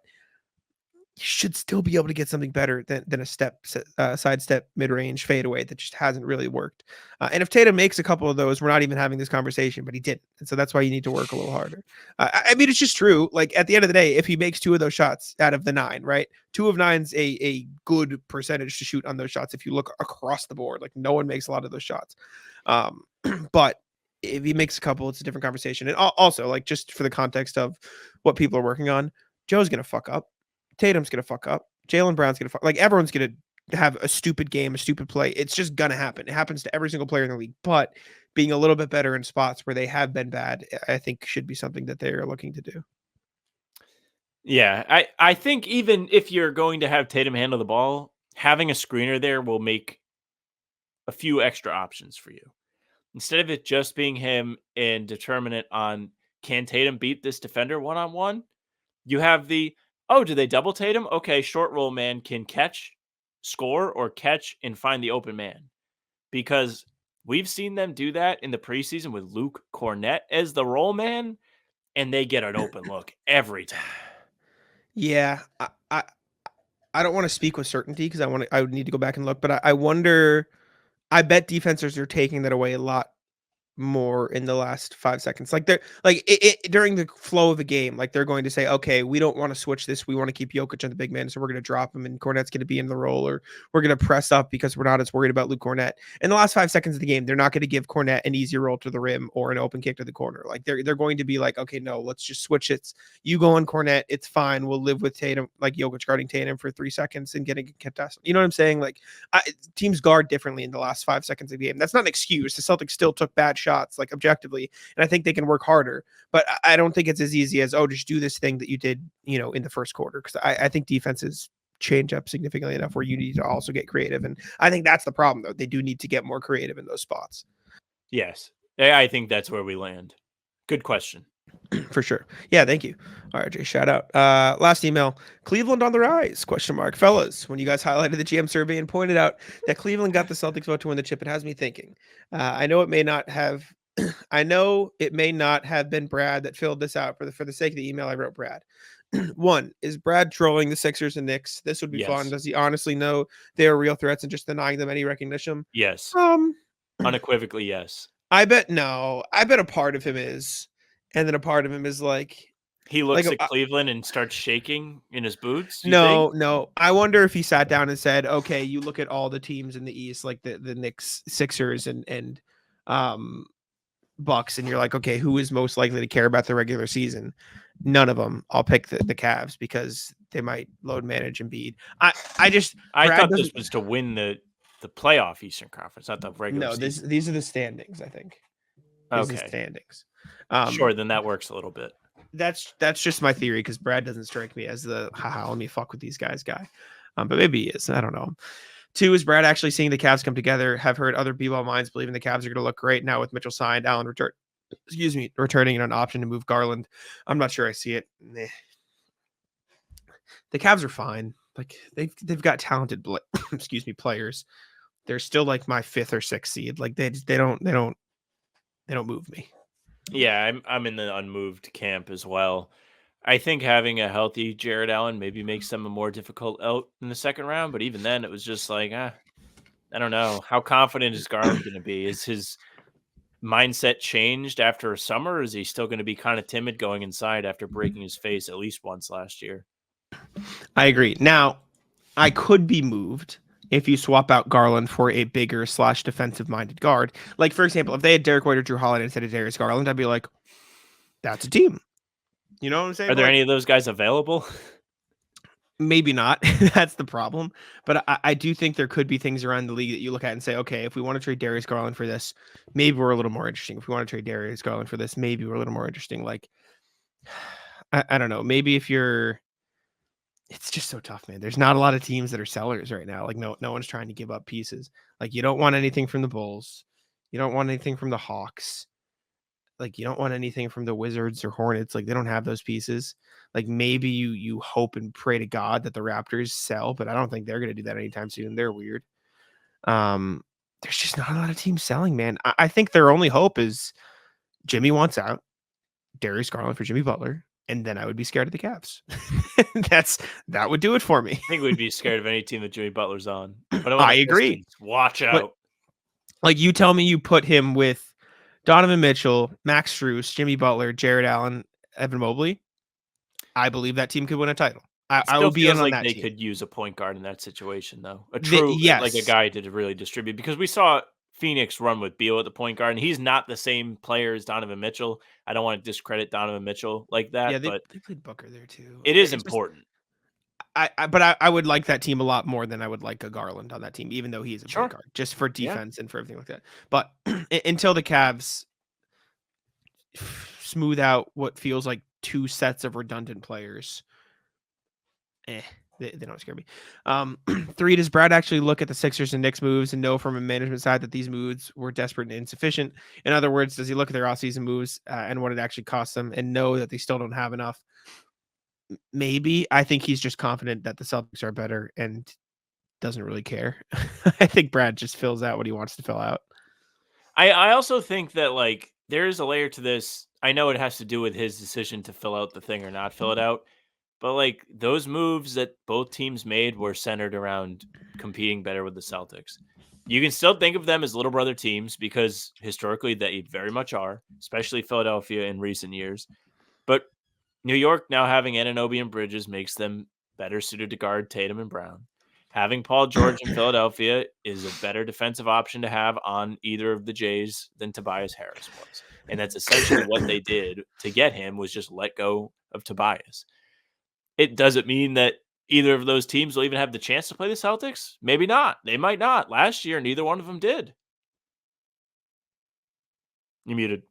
you should still be able to get something better than a sidestep mid-range fadeaway that just hasn't really worked. And if Tatum makes a couple of those, we're not even having this conversation, but he didn't. And so that's why you need to work a little harder. I mean, it's just true. Like at the end of the day, if he makes 2 of those shots out of the 9, right? 2 of 9's a good percentage to shoot on those shots. If you look across the board, like no one makes a lot of those shots. But if he makes a couple, it's a different conversation. And also, like, just for the context of what people are working on, Joe's going to fuck up. Tatum's going to fuck up. Jaylen Brown's going to fuck. Like, everyone's going to have a stupid game, a stupid play. It's just going to happen. It happens to every single player in the league. But being a little bit better in spots where they have been bad, I think should be something that they are looking to do. Yeah, I think even if you're going to have Tatum handle the ball, having a screener there will make a few extra options for you. Instead of it just being him and determinant on, can Tatum beat this defender one-on-one? You have the, oh, do they double Tatum? Okay, short roll man can catch, score, or catch and find the open man. Because we've seen them do that in the preseason with Luke Cornett as the roll man, and they get an open look every time. Yeah, I don't want to speak with certainty because I would need to go back and look, but I wonder. I bet defenses are taking that away a lot more in the last 5 seconds. Like they're like during the flow of the game, like they're going to say, okay, we don't want to switch this. We want to keep Jokic on the big man, so we're going to drop him, and Cornette's going to be in the role, or we're going to press up because we're not as worried about Luke Cornette. In the last 5 seconds of the game, they're not going to give Cornette an easy roll to the rim or an open kick to the corner. Like they're going to be like, okay, no, let's just switch it. You go on Cornette, it's fine. We'll live with Tatum, like Jokic guarding Tatum for 3 seconds and getting a contest. You know what I'm saying? Like teams guard differently in the last 5 seconds of the game. That's not an excuse. The Celtics still took bad shots, like objectively, and I think they can work harder. But I don't think it's as easy as, oh, just do this thing that you did, in the first quarter. Because I think defenses change up significantly enough where you need to also get creative. And I think that's the problem, though. They do need to get more creative in those spots. Yes. I think that's where we land. Good question. For sure. Yeah, thank you. All right, Jay, shout out. Last email, Cleveland on the rise, ? Fellas, when you guys highlighted the GM survey and pointed out that Cleveland got the Celtics vote to win the chip, it has me thinking. I know it may not have been Brad that filled this out for the sake of the email I wrote Brad. 1, is Brad trolling the Sixers and Knicks? This would be fun. Does he honestly know they are real threats and just denying them any recognition? Yes. Unequivocally, yes. I bet no. I bet a part of him is, and then a part of him is like, he looks at Cleveland and starts shaking in his boots. No. I wonder if he sat down and said, okay, you look at all the teams in the East, like the Knicks, Sixers, and Bucks, and you're like, okay, who is most likely to care about the regular season? None of them. I'll pick the Cavs because they might load manage Embiid. I thought this was to win the playoff Eastern Conference, not the regular season. These are the standings, I think. Okay. The standings. Sure, then that works a little bit. That's just my theory, because Brad doesn't strike me as the let me fuck with these guys guy. But maybe he is. I don't know. 2, is Brad actually seeing the Cavs come together? Have heard other B-ball minds believing the Cavs are going to look great now with Mitchell signed, Allen returning and an option to move Garland. I'm not sure I see it. The Cavs are fine. Like they've got talented players. They're still like my 5th or 6th seed. Like they don't move me. Yeah, I'm in the unmoved camp as well. I think having a healthy Jared Allen maybe makes them a more difficult out in the second round, but even then it was just like, I don't know. How confident is Garland going to be? Is his mindset changed after a summer, or is he still going to be kind of timid going inside after breaking his face at least once last year? I agree. Now, I could be moved if you swap out Garland for a bigger / defensive-minded guard. Like, for example, if they had Derek White or Drew Holiday instead of Darius Garland, I'd be like, that's a team. You know what I'm saying? Are there any of those guys available? Maybe not. That's the problem. But I do think there could be things around the league that you look at and say, okay, if we want to trade Darius Garland for this, maybe we're a little more interesting. If we want to trade Darius Garland for this, maybe we're a little more interesting. Like, I don't know. Maybe if you're... It's just so tough, man. There's not a lot of teams that are sellers right now. Like, no one's trying to give up pieces. Like, you don't want anything from the Bulls. You don't want anything from the Hawks. Like, you don't want anything from the Wizards or Hornets. Like, they don't have those pieces. Like, maybe you hope and pray to God that the Raptors sell, but I don't think they're going to do that anytime soon. They're weird. There's just not a lot of teams selling, man. I think their only hope is Jimmy wants out, Darius Garland for Jimmy Butler, and then I would be scared of the Cavs. That would do it for me. I think we'd be scared of any team that Jimmy Butler's on. But I agree. Pistons, watch out. But, like, you tell me you put him with Donovan Mitchell, Max Strus, Jimmy Butler, Jared Allen, Evan Mobley. I believe that team could win a title. I would be in on that team. They could use a point guard in that situation, though. Like a guy to really distribute, because we saw Phoenix run with Beal at the point guard, and he's not the same player as Donovan Mitchell. I don't want to discredit Donovan Mitchell like that. Yeah, but they played Booker there too. It is important. I would like that team a lot more than I would like a Garland on that team, even though he's a point guard, just for defense and for everything like that. But until the Cavs smooth out what feels like 2 sets of redundant players, they don't scare me. 3, does Brad actually look at the Sixers and Knicks moves and know from a management side that these moves were desperate and insufficient? In other words, does he look at their offseason moves and what it actually cost them and know that they still don't have enough? Maybe. I think he's just confident that the Celtics are better and doesn't really care. I think Brad just fills out what he wants to fill out. I also think that, like, there's a layer to this. I know it has to do with his decision to fill out the thing or not fill it out. But, like, those moves that both teams made were centered around competing better with the Celtics. You can still think of them as little brother teams because historically they very much are, especially Philadelphia in recent years. But New York now having Anunoby and Bridges makes them better suited to guard Tatum and Brown. Having Paul George in Philadelphia is a better defensive option to have on either of the Jays than Tobias Harris was. And that's essentially what they did to get him, was just let go of Tobias. It doesn't mean that either of those teams will even have the chance to play the Celtics. Maybe not. They might not. Last year, neither one of them did. You're muted.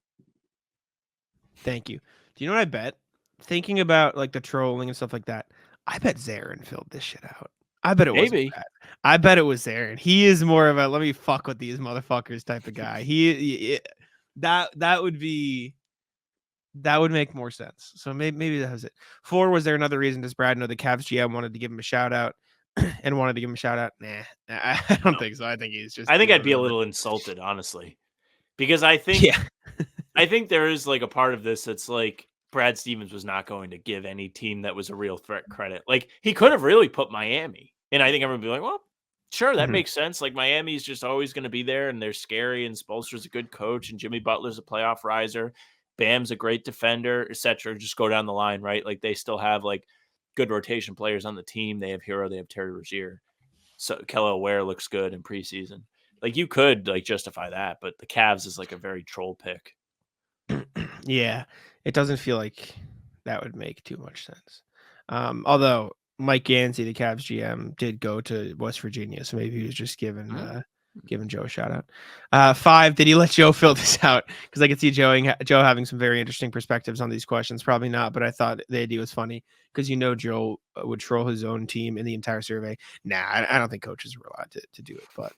Thank you. Do you know what I bet? Thinking about like the trolling and stuff like that, I bet Zarin filled this shit out. I bet it wasn't Maybe. bad. I bet it was Zarin. He is more of a let me fuck with these motherfuckers type of guy. That would make more sense. So maybe that was it. 4, was there another reason? Does Brad know the Cavs GM wanted to give him a shout out and wanted to give him a shout out? Nah, I don't think so. I think he's just. I think I'd be a whatever. little insulted, honestly, because I think Yeah. I think there is like a part of this that's like Brad Stevens was not going to give any team that was a real threat credit. Like he could have really put Miami, and I think everyone would be like, well, sure, that Mhm. makes sense. Like Miami's just always going to be there, and they're scary, and Spoelstra's a good coach, and Jimmy Butler's a playoff riser, Bam's a great defender, etc. Just go down the line, right? Like they still have like good rotation players on the team. They have Hero, they have Terry Rozier, so Kelly Ware looks good in preseason. Like you could like justify that, but the Cavs is like a very troll pick. Yeah, it doesn't feel like that would make too much sense. Although Mike Gansey, the Cavs GM, did go to West Virginia, so maybe he was just giving Joe a shout out. 5, did he let Joe fill this out? Because I could see Joe having some very interesting perspectives on these questions. Probably not, but I thought the idea was funny because Joe would troll his own team in the entire survey. Nah, I don't think coaches are allowed to do it, but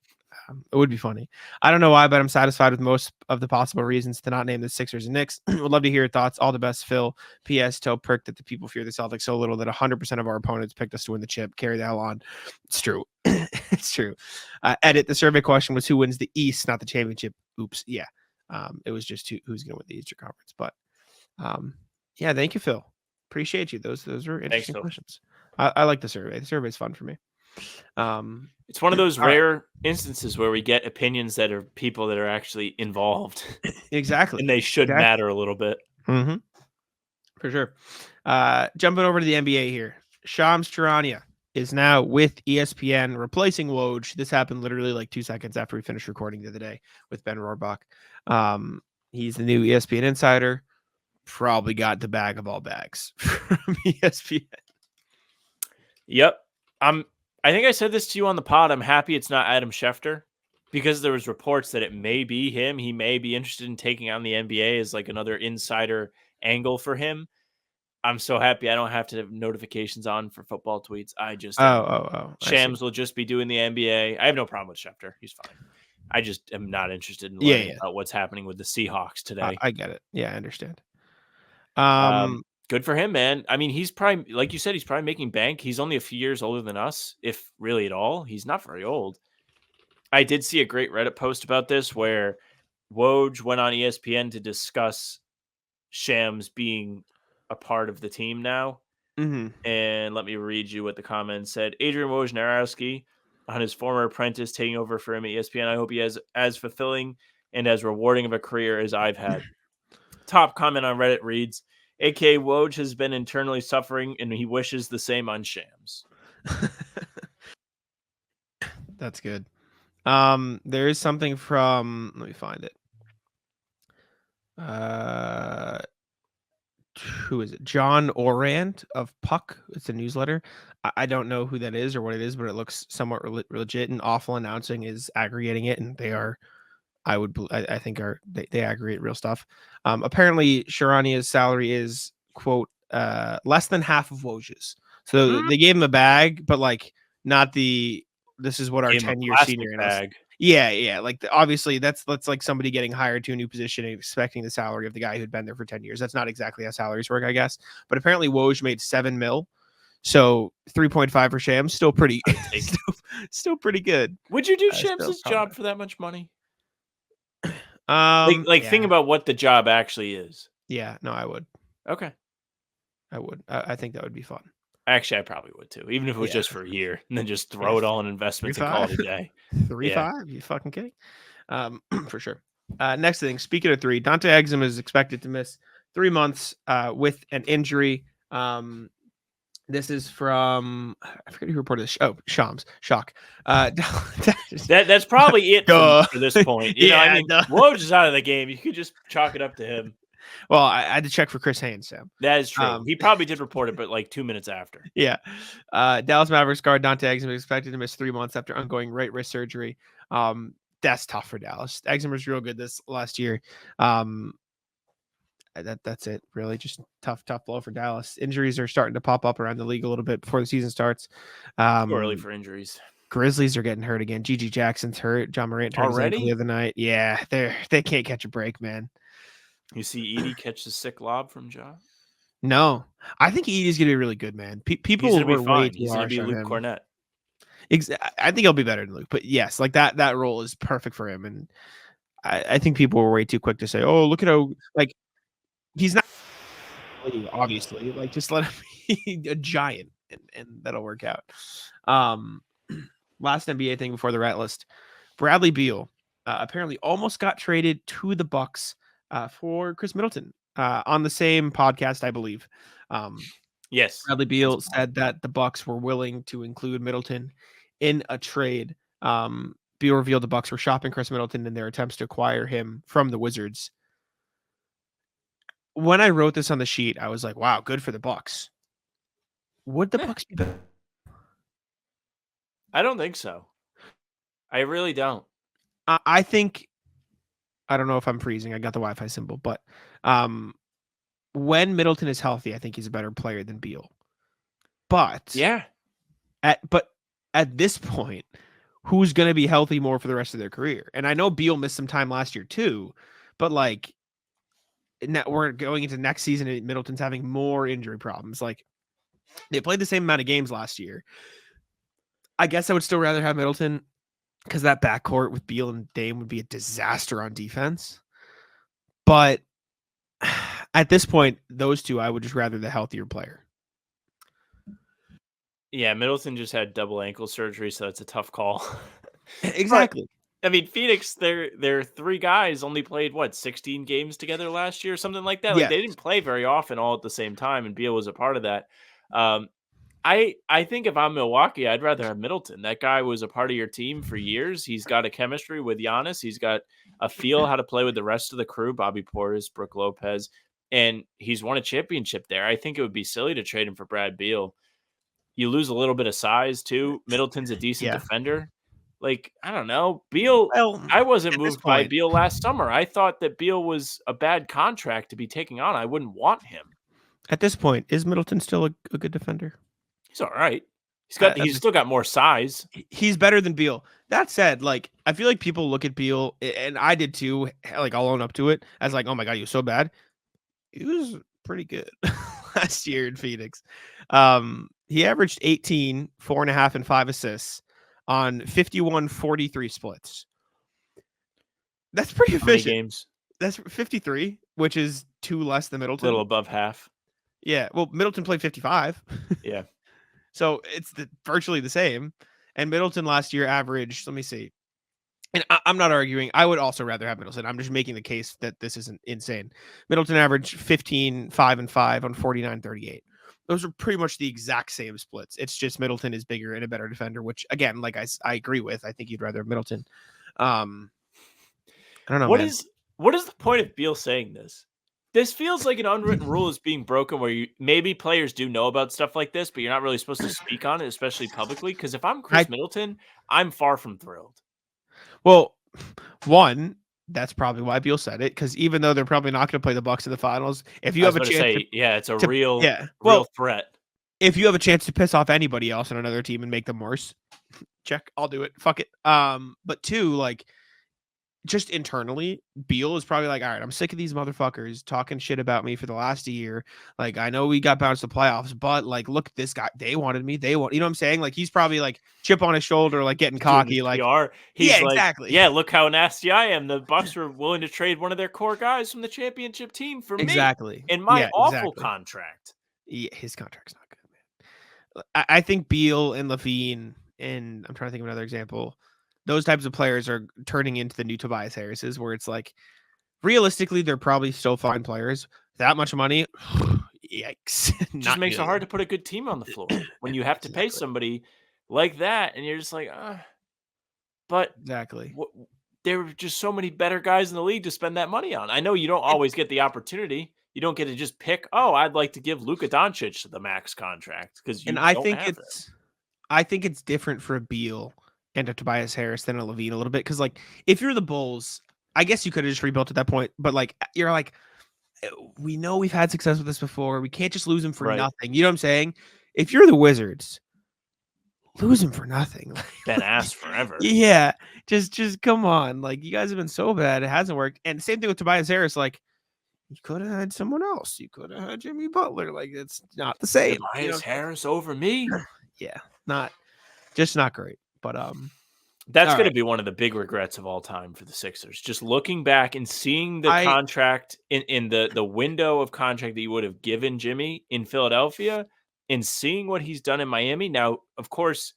it would be funny. I don't know why, but I'm satisfied with most of the possible reasons to not name the Sixers and Knicks. Would love to hear your thoughts. All the best, Phil. P.S. Tell Perk that the people fear the Celtics so little that 100% of our opponents picked us to win the chip. Carry the hell on. It's true. It's true. Edit. The survey question was who wins the East, not the championship. Oops. Yeah. It was just who's going to win the Eastern Conference. But yeah, thank you, Phil. Appreciate you. Those were interesting questions. I like the survey. The survey is fun for me. It's one of those rare instances where we get opinions that are people that are actually involved. Exactly. And they should matter a little bit. Mm-hmm. For sure. Jumping over to the NBA here. Shams Charania is now with ESPN replacing Woj. This happened literally like 2 seconds after we finished recording the other day with Ben Rohrbach. He's the new ESPN insider. Probably got the bag of all bags from ESPN. Yep. I think I said this to you on the pod. I'm happy it's not Adam Schefter because there was reports that it may be him. He may be interested in taking on the NBA as like another insider angle for him. I'm so happy I don't have to have notifications on for football tweets. I just Shams will just be doing the NBA. I have no problem with Schefter. He's fine. I just am not interested in learning about what's happening with the Seahawks today. I get it. Yeah, I understand. Good for him, man. I mean, he's probably, like you said, he's probably making bank. He's only a few years older than us, if really at all. He's not very old. I did see a great Reddit post about this where Woj went on ESPN to discuss Shams being a part of the team now. Mm-hmm. And let me read you what the comments said. Adrian Wojnarowski, on his former apprentice, taking over for him at ESPN. I hope he has as fulfilling and as rewarding of a career as I've had. Top comment on Reddit reads, A.K. Woj has been internally suffering, and he wishes the same on Shams. That's good. There is something from, let me find it. Who is it? John Orand of Puck. It's a newsletter. I don't know who that is or what it is, but it looks somewhat legit. And Awful Announcing is aggregating it, and they are, I think they aggregate real stuff. Apparently, Sharania's salary is quote less than half of Woj's. So they gave him a bag, but like not the. This is what our 10-year senior bag. Yeah. Like obviously that's like somebody getting hired to a new position and expecting the salary of the guy who'd been there for 10 years. That's not exactly how salaries work, I guess. But apparently Woj made $7 million. So 3.5 for Shams, still pretty still pretty good. Would you do Shams' job for that much money? Yeah. Think about what the job actually is. Yeah, no, I would. Okay. I would. I think that would be fun. Actually, I probably would too, even if it was Yeah. just for a year, and then just throw it all in investments and call it a day. 3-5? You fucking kidding? For sure. Next thing, speaking of 3, Dante Exum is expected to miss 3 months with an injury. This is from I forget who reported this. Oh, Shams. Shock. That's probably it Duh. for this point. You know, I mean, duh. Woj is out of the game. You could just chalk it up to him. Well, I had to check for Chris Haynes, Sam. That is true. He probably did report it, but like 2 minutes after. Yeah. Dallas Mavericks guard Dante Exum is expected to miss 3 months after ongoing right wrist surgery. That's tough for Dallas. Exum was real good this last year. That's it. Really, just tough blow for Dallas. Injuries are starting to pop up around the league a little bit before the season starts. Too early for injuries. Grizzlies are getting hurt again. Gigi Jackson's hurt. John Morant turned his ankle the other night. Yeah, they can't catch a break, man. You see Edie catch the sick lob from Ja? No, I think Edie's gonna be really good, man. People He's gonna were be fine. way too He's gonna harsh be on Luke him. Cornett. I think he'll be better than Luke, but yes, like that role is perfect for him. And I think people were way too quick to say, "Oh, look at how like he's not." Obviously, like just let him be a giant, and that'll work out. Last NBA thing before the rat list: Bradley Beal apparently almost got traded to the Bucks for Chris Middleton on the same podcast, I believe. Yes, Bradley Beal said that the Bucks were willing to include Middleton in a trade. Beal revealed the Bucks were shopping Chris Middleton in their attempts to acquire him from the Wizards. When I wrote this on the sheet, I was like, "Wow, good for the Bucks." Would the Bucks be better? I don't think so. I really don't. I think I don't know if I'm freezing. I got the Wi-Fi symbol, but when Middleton is healthy, I think he's a better player than Beal. But yeah, at this point, who's going to be healthy more for the rest of their career? And I know Beal missed some time last year too, but like we're going into next season and Middleton's having more injury problems. Like they played the same amount of games last year. I guess I would still rather have Middleton because that backcourt with Beal and Dame would be a disaster on defense. But at this point, those two, I would just rather the healthier player. Yeah, Middleton just had double ankle surgery, so it's a tough call. Exactly. But, I mean, Phoenix, their 3 guys only played 16 games together last year, something like that. Like they didn't play very often all at the same time, and Beal was a part of that. I think if I'm Milwaukee, I'd rather have Middleton. That guy was a part of your team for years. He's got a chemistry with Giannis. He's got a feel how to play with the rest of the crew, Bobby Portis, Brook Lopez, and he's won a championship there. I think it would be silly to trade him for Brad Beal. You lose a little bit of size too. Middleton's a decent defender. Like, I don't know. Beal, I wasn't moved by Beal last summer. I thought that Beal was a bad contract to be taking on. I wouldn't want him. At this point, is Middleton still a good defender? He's all right. He's still got more size. He's better than Beal. That said, like I feel like people look at Beal, and I did too. Like I'll own up to it as like, oh my god, he was so bad. He was pretty good last year in Phoenix. He averaged 18, 4.5, and 5 assists on 51-43 splits. That's pretty efficient. How many games? That's 53, which is 2 less than Middleton. A little above half. Yeah. Well, Middleton played 55. Yeah. So it's virtually the same. And Middleton last year averaged, let me see. And I'm not arguing. I would also rather have Middleton. I'm just making the case that this isn't insane. Middleton averaged 15, 5, and 5 on 49-38. Those are pretty much the exact same splits. It's just Middleton is bigger and a better defender, which again, like I agree with. I think you'd rather have Middleton. I don't know. What is the point of Beal saying this? This feels like an unwritten rule is being broken where maybe players do know about stuff like this, but you're not really supposed to speak on it, especially publicly. Because if I'm Chris Middleton, I'm far from thrilled. Well, one, that's probably why Beal said it, because even though they're probably not going to play the Bucks in the finals, if you have a chance, it's a real threat. If you have a chance to piss off anybody else on another team and make them worse, check, I'll do it. Fuck it. But 2, like, just internally, Beal is probably like, all right, I'm sick of these motherfuckers talking shit about me for the last year. Like, I know we got bounced to playoffs, but like, look at this guy. They wanted me. You know what I'm saying? Like, he's probably like chip on his shoulder, like getting cocky. Like, he's like, exactly. Yeah, look how nasty I am. The Bucks were willing to trade one of their core guys from the championship team for me. Exactly. In my awful contract. Yeah, his contract's not good, I think Beal and Levine, and I'm trying to think of another example. Those types of players are turning into the new Tobias Harrises, where it's like realistically they're probably still fine players. That much money, yikes! Just Not makes it good. hard to put a good team on the floor when you have to pay Exactly. somebody like that, and you're just like, but Exactly. there were just so many better guys in the league to spend that money on. I know you don't always get the opportunity. You don't get to just pick, oh, I'd like to give Luka Doncic the max contract because you And I don't think have them. I think it's different for a Beal and a Tobias Harris than a Levine a little bit because, like, if you're the Bulls, I guess you could have just rebuilt at that point. But like, you're like, we know we've had success with this before. We can't just lose him for Right. nothing. You know what I'm saying? If you're the Wizards, lose him for nothing. Been asked forever. Yeah, just come on. Like, you guys have been so bad, it hasn't worked. And same thing with Tobias Harris. Like, you could have had someone else. You could have had Jimmy Butler. Like, it's not the same. Tobias Harris over me. Yeah, not great. But That's all going right. to be one of the big regrets of all time for the Sixers. Just looking back and seeing the I- contract in the window of contract that you would have given Jimmy in Philadelphia and seeing what he's done in Miami. Now, of course,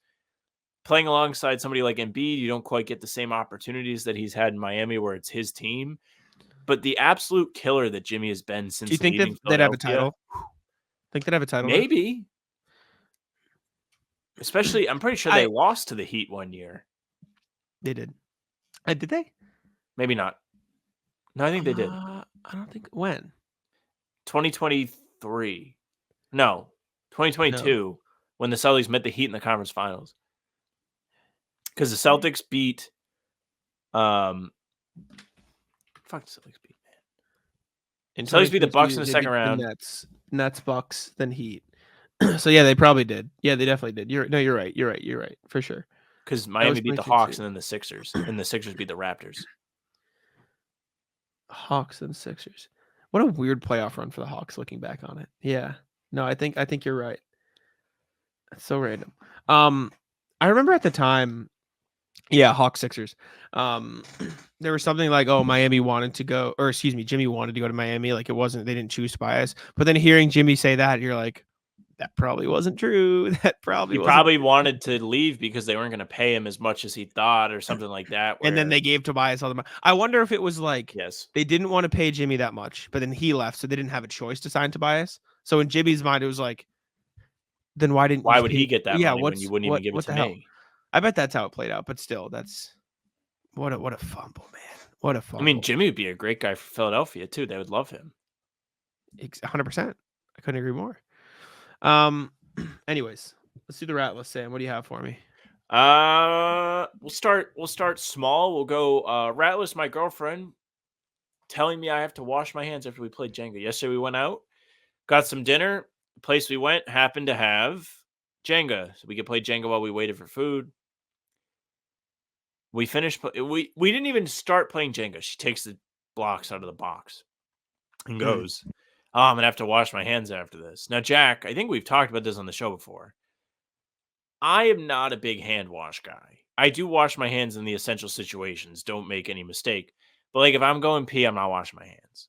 playing alongside somebody like Embiid, you don't quite get the same opportunities that he's had in Miami where it's his team. But the absolute killer that Jimmy has been since Do you think leaving they'd have a Philadelphia, title? Think they'd have a title? now? maybe. Especially, I'm pretty sure they lost to the Heat one year. They did. Did they? Maybe not. No, I think they did. I don't think when. 2023. No, 2022 when the Celtics met the Heat in the conference finals. Because the Celtics beat fuck the Celtics beat, man. Celtics beat the Bucks in the second round. Nets, Bucks, then Heat. So yeah, they probably did. Yeah, they definitely did. You're right. You're right. For sure. Because Miami beat the Hawks 2022. and then the Sixers. And the Sixers beat the Raptors. Hawks and Sixers. What a weird playoff run for the Hawks looking back on it. Yeah. No, I think you're right. That's so random. I remember at the time, yeah, Hawks Sixers. There was something like, oh, Miami wanted to go, or excuse me, Jimmy wanted to go to Miami. Like, it wasn't, they didn't choose Tobias. But then hearing Jimmy say that, you're like, that probably wasn't true. That probably He wasn't probably true. wanted to leave because they weren't going to pay him as much as he thought or something like that. And then they gave Tobias all the money. I wonder if it was like, yes, they didn't want to pay Jimmy that much, but then he left, so they didn't have a choice to sign Tobias. So in Jimmy's mind, it was like, then why didn't? Why would he get that money when you wouldn't even give it to hell? me? I bet that's how it played out. But still, that's what a fumble, man. What a fumble. I mean, Jimmy would be a great guy for Philadelphia too. They would love him. 100%. I couldn't agree more. Anyways, let's do the rat list, Sam. What do you have for me? We'll start small. We'll go rat list. My girlfriend telling me I have to wash my hands after we played Jenga. Yesterday we went out, got some dinner. The place we went happened to have Jenga, so we could play Jenga while we waited for food. We finished. We didn't even start playing Jenga. She takes the blocks out of the box and goes, "Oh, I'm gonna have to wash my hands after this." Now, Jack, I think we've talked about this on the show before. I am not a big hand wash guy. I do wash my hands in the essential situations. Don't make any mistake. But like if I'm going pee, I'm not washing my hands.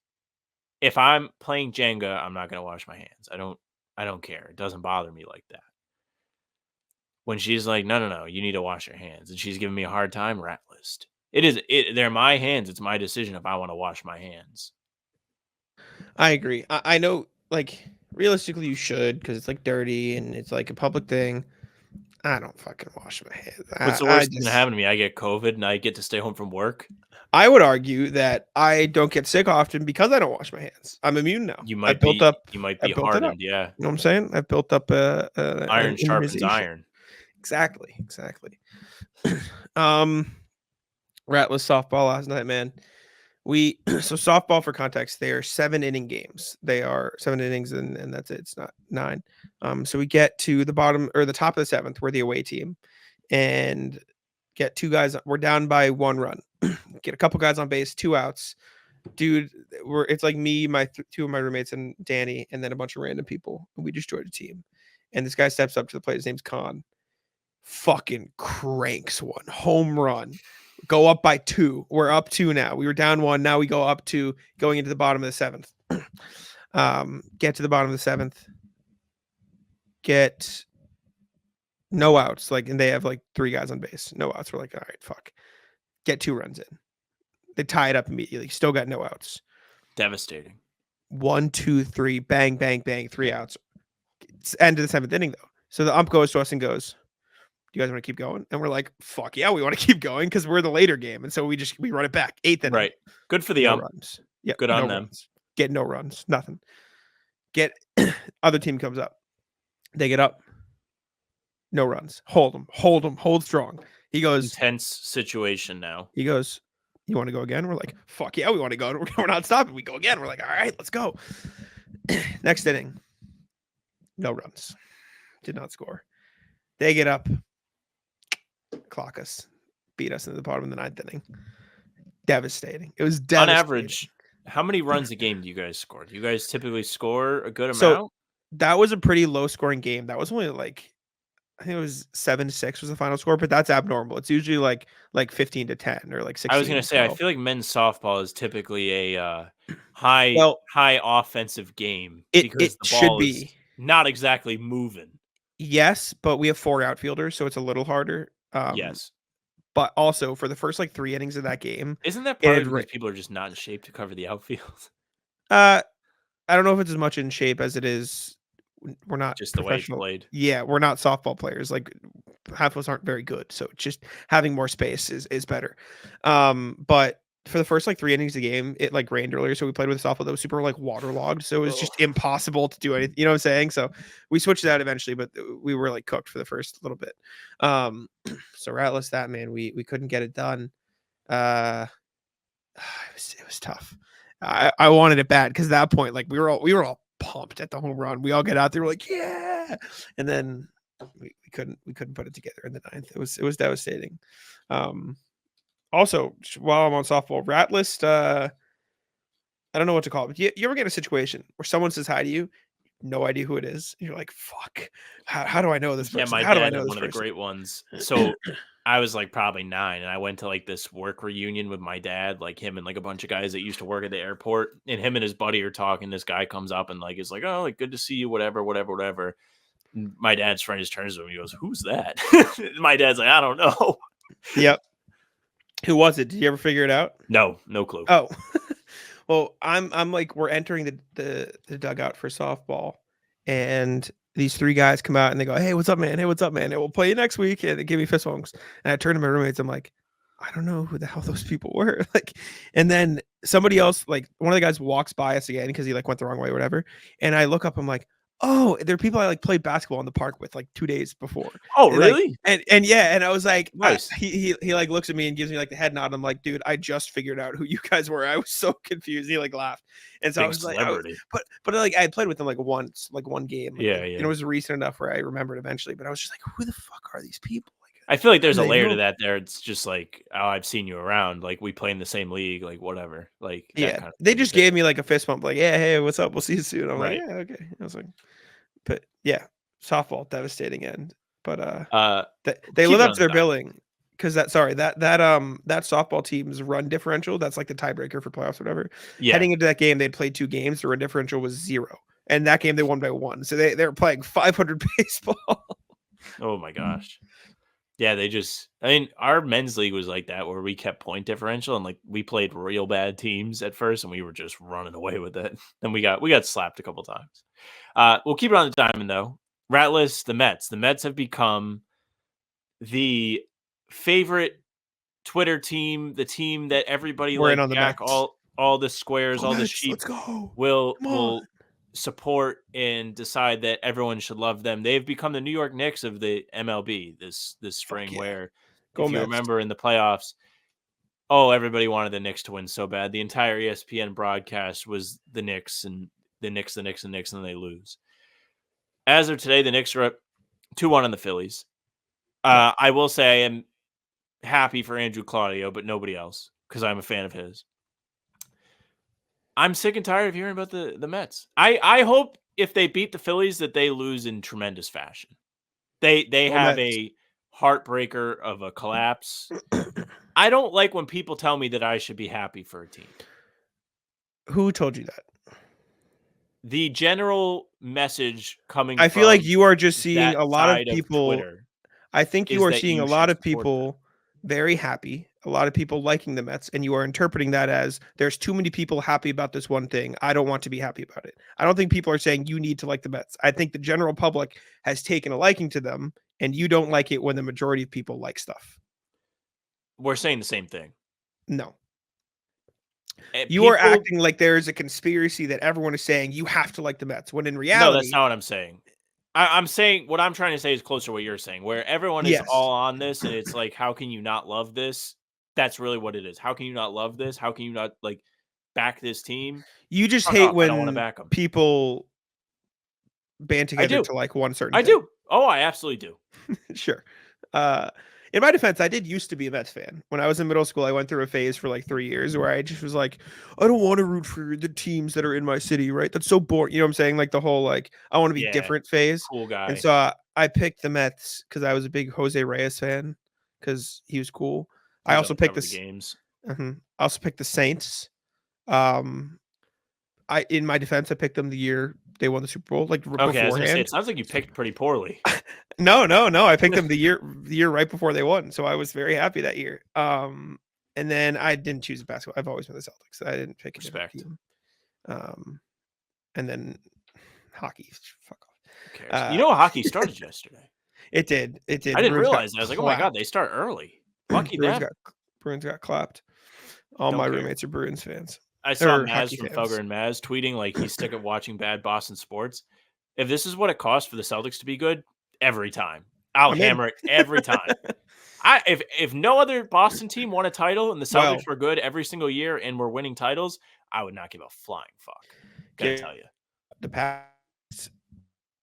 If I'm playing Jenga, I'm not going to wash my hands. I don't care. It doesn't bother me like that. When she's like, no, you need to wash your hands. And she's giving me a hard time, rat list. They're my hands. It's my decision if I want to wash my hands. I agree. I know, like, realistically you should, because it's like dirty and it's like a public thing. I don't fucking wash my hands. What's the worst thing that happened to me? I get COVID and I get to stay home from work. I would argue that I don't get sick often because I don't wash my hands. I'm immune now. You might be hardened, yeah. You know what I'm saying? I've built up iron sharpens iron. Exactly. Ratless softball last night, man. So softball, for context, they are 7-inning games. They are 7 innings and that's it. It's not 9. So we get to the bottom or the top of the 7th. We're the away team and get 2 guys. We're down by 1 run. Get a couple guys on base, 2 outs. Dude, it's like me, 2 of my roommates and Danny, and then a bunch of random people. We destroyed a team. And this guy steps up to the plate. His name's Khan. Fucking cranks one. Home run. Go up by 2. We're up 2 now. We were down 1. Now we go up 2, going into the bottom of the 7th. Get to the bottom of the 7th. Get no outs. Like, and they have like 3 guys on base, no outs. We're like, all right, fuck, get 2 runs in. They tie it up immediately. Still got no outs. Devastating. 1, 2, 3, bang, bang, bang, 3 outs. It's end of the 7th inning though. So the ump goes to us and goes, "Do you guys want to keep going?" And we're like, "Fuck yeah, we want to keep going because we're the later game." And so we run it back. 8th inning. Right. Good for the No ump. runs. Yeah, Good no on them. runs. Get no runs. Nothing. Get other team comes up. They get up. No runs. Hold them. Hold them. Hold strong. He goes. Intense situation now. He goes. You want to go again? We're like, fuck yeah, we want to go. We're not stopping. We go again. We're like, all right, let's go. Next inning. No runs. Did not score. They get up. Clock us. Beat us into the bottom of the 9th inning. Devastating. It was devastating. On average, how many runs a game do you guys score? Do you guys typically score a good So amount? that was a pretty low scoring game. That was only like, I think it was 7-6 was the final score, but that's abnormal. It's usually like 15-10 or like 16. I was gonna say, I 12. feel like men's softball is typically a high Well, offensive game it because the should ball is be. not exactly moving. Yes, but we have 4 outfielders, so it's a little harder. Yes. But also for the first like 3 innings of that game, Isn't that it part had of ra- because people are just not in shape to cover the outfield? I don't know if it's as much in shape as it is. We're not Just the way it's professional. played. Yeah, we're not softball players. Like half of us aren't very good, so just having more space is better. But for the first like 3 innings of the game, it like rained earlier, so we played with a softball that was super like waterlogged, so it was just impossible to do anything. You know what I'm saying? So we switched that eventually, but we were like cooked for the first little bit. So ratless that man, we couldn't get it done. It was tough. I wanted it bad because at that point, like we were all pumped at the home run. We all get out there, we're like, yeah, and then we couldn't put it together in the 9th. It was devastating. Also, while I'm on softball, rat list, I don't know what to call it. But you ever get a situation where someone says hi to you, no idea who it is, and you're like, fuck, how do I know this person? Yeah, my How do I dad know had this one of the person? great ones. So I was like probably 9, and I went to like this work reunion with my dad, like him and like a bunch of guys that used to work at the airport, and him and his buddy are talking. This guy comes up and like is like, "Oh, like good to see you, whatever." And my dad's friend just turns to him and he goes, "Who's that?" My dad's like, "I don't know." Yep. Who was it? Did you ever figure it out? No clue. Oh, well, I'm like, we're entering the dugout for softball, and these 3 guys come out and they go, "Hey, what's up, man? Hey, what's up, man? And we'll play you next week." And they give me fist bumps. And I turn to my roommates. I'm like, I don't know who the hell those people were. Like, and then somebody else, like one of the guys, walks by us again because he like went the wrong way or whatever. And I look up. I'm like, oh, they're people I like played basketball in the park with like 2 days before. Oh, And, like, really? and yeah, and I was like, Nice. he like looks at me and gives me like the head nod. I'm like, dude, I just figured out who you guys were. I was so confused. He like laughed, and so I Big was like, celebrity. but like I had played with him like once, like one game. Like, Yeah, and yeah. it was recent enough where I remembered eventually. But I was just like, who the fuck are these people? Like, I feel like there's do a they layer know? to that there. It's just like, oh, I've seen you around. Like we play in the same league, like whatever. Like that Yeah, kind of they thing. just gave me like a fist bump, like, yeah, hey, what's up? We'll see you soon. I'm Right. like, yeah, okay. I was like, but yeah, softball, devastating end. But they keep live it up on to their the billing because that softball team's run differential, that's like the tiebreaker for playoffs, or whatever. Yeah. Heading into that game, they'd played 2 games, the run differential was 0. And that game they won by 1. So they were playing 500 baseball. Oh my gosh. Yeah, I mean, our men's league was like that where we kept point differential and like we played real bad teams at first and we were just running away with it. Then we got slapped a couple times. We'll keep it on the diamond though. Ratless, the Mets. The Mets have become the favorite Twitter team, the team that everybody We're in like on the Jack, Mets. all the squares, Go all the Mets, sheep let's go. will Come on. support and decide that everyone should love them. They've become the New York Knicks of the MLB this spring, yeah. where Go if you Mets. remember in the playoffs, everybody wanted the Knicks to win so bad. The entire ESPN broadcast was the Knicks and the Knicks, and then they lose. As of today, the Knicks are up 2-1 on the Phillies. I will say I am happy for Andrew Claudio, but nobody else because I'm a fan of his. I'm sick and tired of hearing about the Mets. I hope if they beat the Phillies that they lose in tremendous fashion. They Go have Mets. a heartbreaker of a collapse. I don't like when people tell me that I should be happy for a team. Who told you that? The general message coming I feel like from you are just seeing that a lot of side people. Twitter. I think you is are that seeing you a lot should of support them. people very happy, a lot of people liking the Mets, and you are interpreting that as there's too many people happy about this one thing. I don't want to be happy about it. I don't think people are saying you need to like the Mets. I think the general public has taken a liking to them, and you don't like it when the majority of people like stuff. We're saying the same thing. No. And You are people- acting like there's a conspiracy that everyone is saying you have to like the Mets, when in No, reality, that's not what I'm saying. I'm saying what I'm trying to say is closer to what you're saying, where everyone is Yes. all on this, and it's like, how can you not love this? That's really what it is. How can you not love this? How can you not like back this team? you just Fuck hate off, I don't want to when back them. people band I together do. to like one certain I thing. do. Oh, I absolutely do. Sure. In my defense, I did used to be a Mets fan. When I was in middle school, I went through a phase for like 3 years where I just was like, I don't want to root for the teams that are in my city, right? That's so boring. You know what I'm saying? Like the whole like I want to be Yeah, different phase. Cool guy. And so I picked the Mets because I was a big Jose Reyes fan because he was cool. I He's also on picked cover of the the games. I also picked the Saints. In my defense, I picked them the year they won the Super Bowl, like Okay, I was gonna say beforehand. it sounds like you picked pretty poorly. No. I picked them the year right before they won, so I was very happy that year. And then I didn't choose basketball. I've always been the Celtics. I didn't pick a different Respect. team. And then hockey. Fuck off. Who cares? Hockey started yesterday. It did. It did. I didn't Bruins got realize that. I was like, oh my god, clapped. they start early. Lucky Bruins them. got clapped. All Don't my care. roommates are Bruins fans. I saw Or Maz hockey from fans. Felger and Maz tweeting like he's sick of watching bad Boston sports. If this is what it costs for the Celtics to be good, every time I'll I'm in. hammer it every time. If no other Boston team won a title and the Celtics Well, were good every single year and were winning titles, I would not give a flying fuck. Gotta Yeah. tell you, The past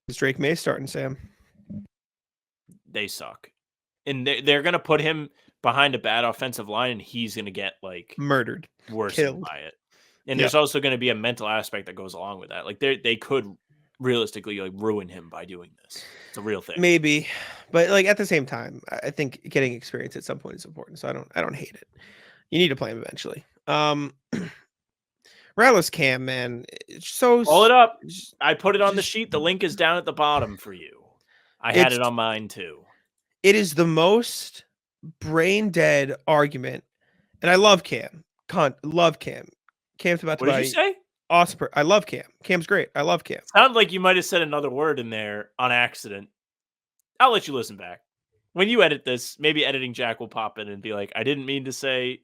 is Drake May starting, Sam. they suck, and they're gonna put him behind a bad offensive line, and he's gonna get like Murdered. worsened Killed. by it. And Yep. there's also going to be a mental aspect that goes along with that. Like they could realistically like ruin him by doing this. It's a real thing. Maybe, but like at the same time, I think getting experience at some point is important. So I don't hate it. You need to play him eventually. Rallis Cam, man, it's so Pull it up. I put it on the sheet. The link is down at the bottom for you. I had It's- it on mine too. It is the most brain dead argument, and I love Cam. Love Cam. Cam's about to What buy did you say? awesome. I love Cam. Cam's great. I love Cam. Sounded like you might have said another word in there on accident. I'll let you listen back. When you edit this, maybe editing Jack will pop in and be like, I didn't mean to say.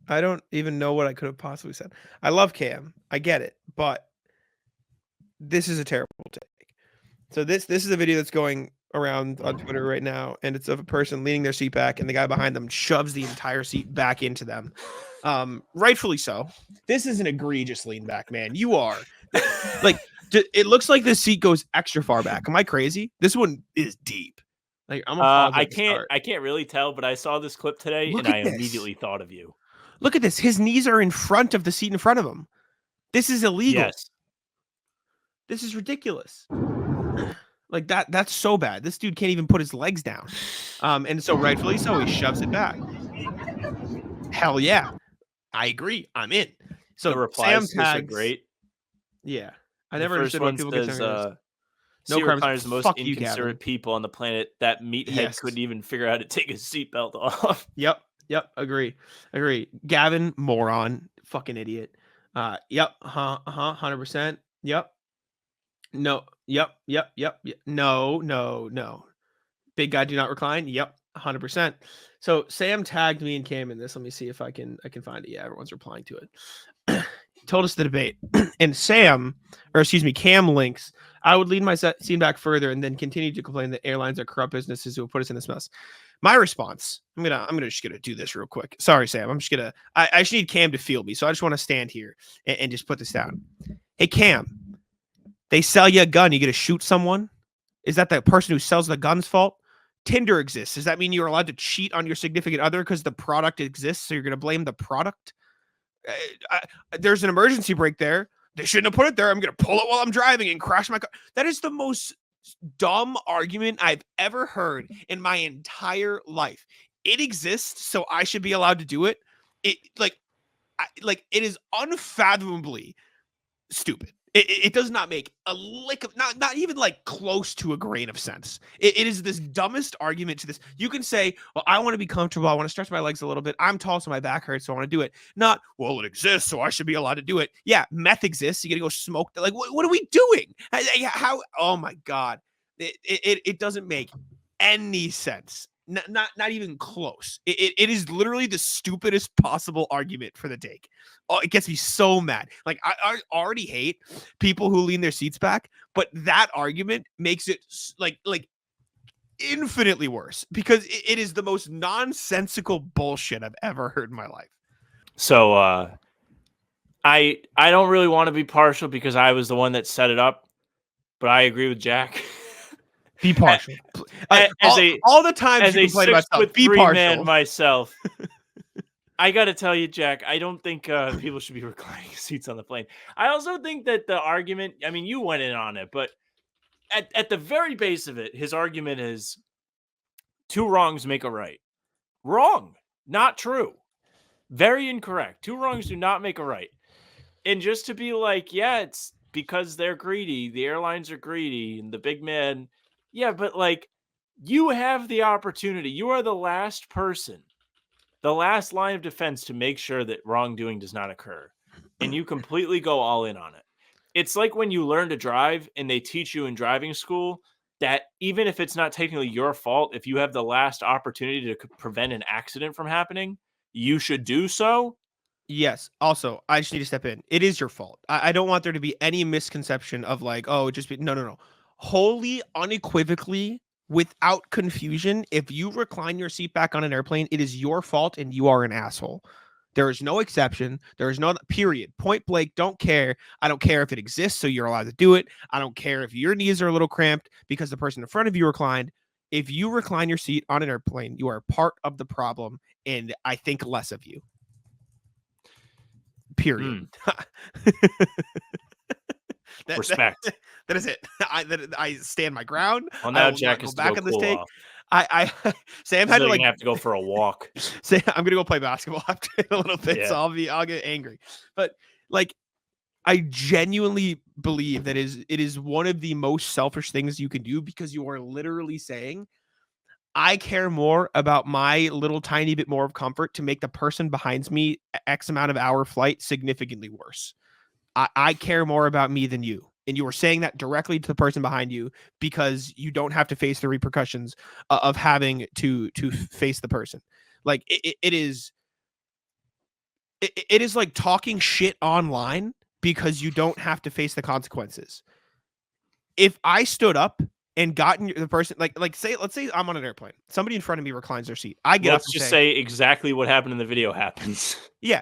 I don't even know what I could have possibly said. I love Cam. I get it, but this is a terrible take. So this is a video that's going around on Twitter right now, and it's of a person leaning their seat back, and the guy behind them shoves the entire seat back into them. Rightfully so. This is an egregious lean back, man. You are like, it looks like this seat goes extra far back. Am I crazy? This one is deep. Like I'm I can't really tell, but I saw this clip today Look and I at this. immediately thought of you. Look at this. His knees are in front of the seat in front of him. This is illegal. Yes. This is ridiculous. Like that's so bad. This dude can't even put his legs down. And so rightfully so, he shoves it back. Hell yeah. I agree. I'm in. So The replies Sam to this are tags, great. yeah. I The never first understood why one people get says, saying no No crimes. Connor's the most Fuck you, inconsiderate Gavin. people on the planet. That meathead Yes. couldn't even figure out how to take his seatbelt off. Yep. Agree. Gavin, moron, fucking idiot. Yep. 100%. Yep. No. Yep. No. Big guy, do not recline. Yep. 100%. So Sam tagged me and Cam in this. Let me see if I can find it. Yeah, everyone's replying to it. Told us the debate. And Cam links, I would lead my scene back further and then continue to complain that airlines are corrupt businesses who have put us in this mess. My response, I'm just gonna do this real quick. Sorry, Sam. I just need Cam to feel me. So I just want to stand here and just put this down. Hey, Cam, they sell you a gun. You get to shoot someone. Is that the person who sells the gun's fault? Tinder exists. Does that mean you're allowed to cheat on your significant other because the product exists? So you're going to blame the product? There's an emergency brake there. They shouldn't have put it there. I'm going to pull it while I'm driving and crash my car. That is the most dumb argument I've ever heard in my entire life. It exists, so I should be allowed to do it. It is unfathomably stupid. It does not make a lick of not even like close to a grain of sense. It is this dumbest argument to this. You can say, well, I want to be comfortable. I want to stretch my legs a little bit. I'm tall, so my back hurts, so I want to do it. Not, well, it exists, so I should be allowed to do it. Yeah, meth exists. You got to go smoke. Like, what are we doing? How? Oh my God. It doesn't make any sense. Not even close. It is literally the stupidest possible argument for the take. Oh, it gets me so mad. Like I already hate people who lean their seats back, but that argument makes it like infinitely worse because it is the most nonsensical bullshit I've ever heard in my life. So I don't really want to be partial because I was the one that set it up, but I agree with Jack. Be partial. As all the times as you a complain about stuff, be 6'3" partial. man myself, I got to tell you, Jack, I don't think people should be reclining seats on the plane. I also think that the argument, I mean, you went in on it, but at the very base of it, his argument is 2 wrongs make a right. Wrong. Not true. Very incorrect. 2 wrongs do not make a right. And just to be like, yeah, it's because they're greedy. The airlines are greedy and the big man. Yeah, but like you have the opportunity. You are the last person, the last line of defense to make sure that wrongdoing does not occur. And you completely go all in on it. It's like when you learn to drive and they teach you in driving school that even if it's not technically your fault, if you have the last opportunity to prevent an accident from happening, you should do so. Yes. Also, I just need to step in. It is your fault. I don't want there to be any misconception of like, oh, just be no. Wholly, unequivocally, without confusion, if you recline your seat back on an airplane, it is your fault and you are an asshole. There is no exception. There is no period. Point blank. Don't care. I don't care if it exists, so you're allowed to do it. I don't care if your knees are a little cramped because the person in front of you reclined. If you recline your seat on an airplane, you are part of the problem, and I think less of you. Period. Respect. That is it. I stand my ground. Well, now I will Jack not has go to back go on this cool take. off. I Sam He's had to like like gonna have to go for a walk. say I'm gonna go play basketball after a little bit, Yeah. so I'll get angry. But like I genuinely believe that it is one of the most selfish things you can do because you are literally saying, I care more about my little tiny bit more of comfort to make the person behind me X amount of hour flight significantly worse. I care more about me than you. And you were saying that directly to the person behind you because you don't have to face the repercussions of having to face the person. Like it is like talking shit online because you don't have to face the consequences. If I stood up and gotten the person let's say I'm on an airplane. Somebody in front of me reclines their seat. I get up Let's and just say exactly what happened in the video happens. Yeah.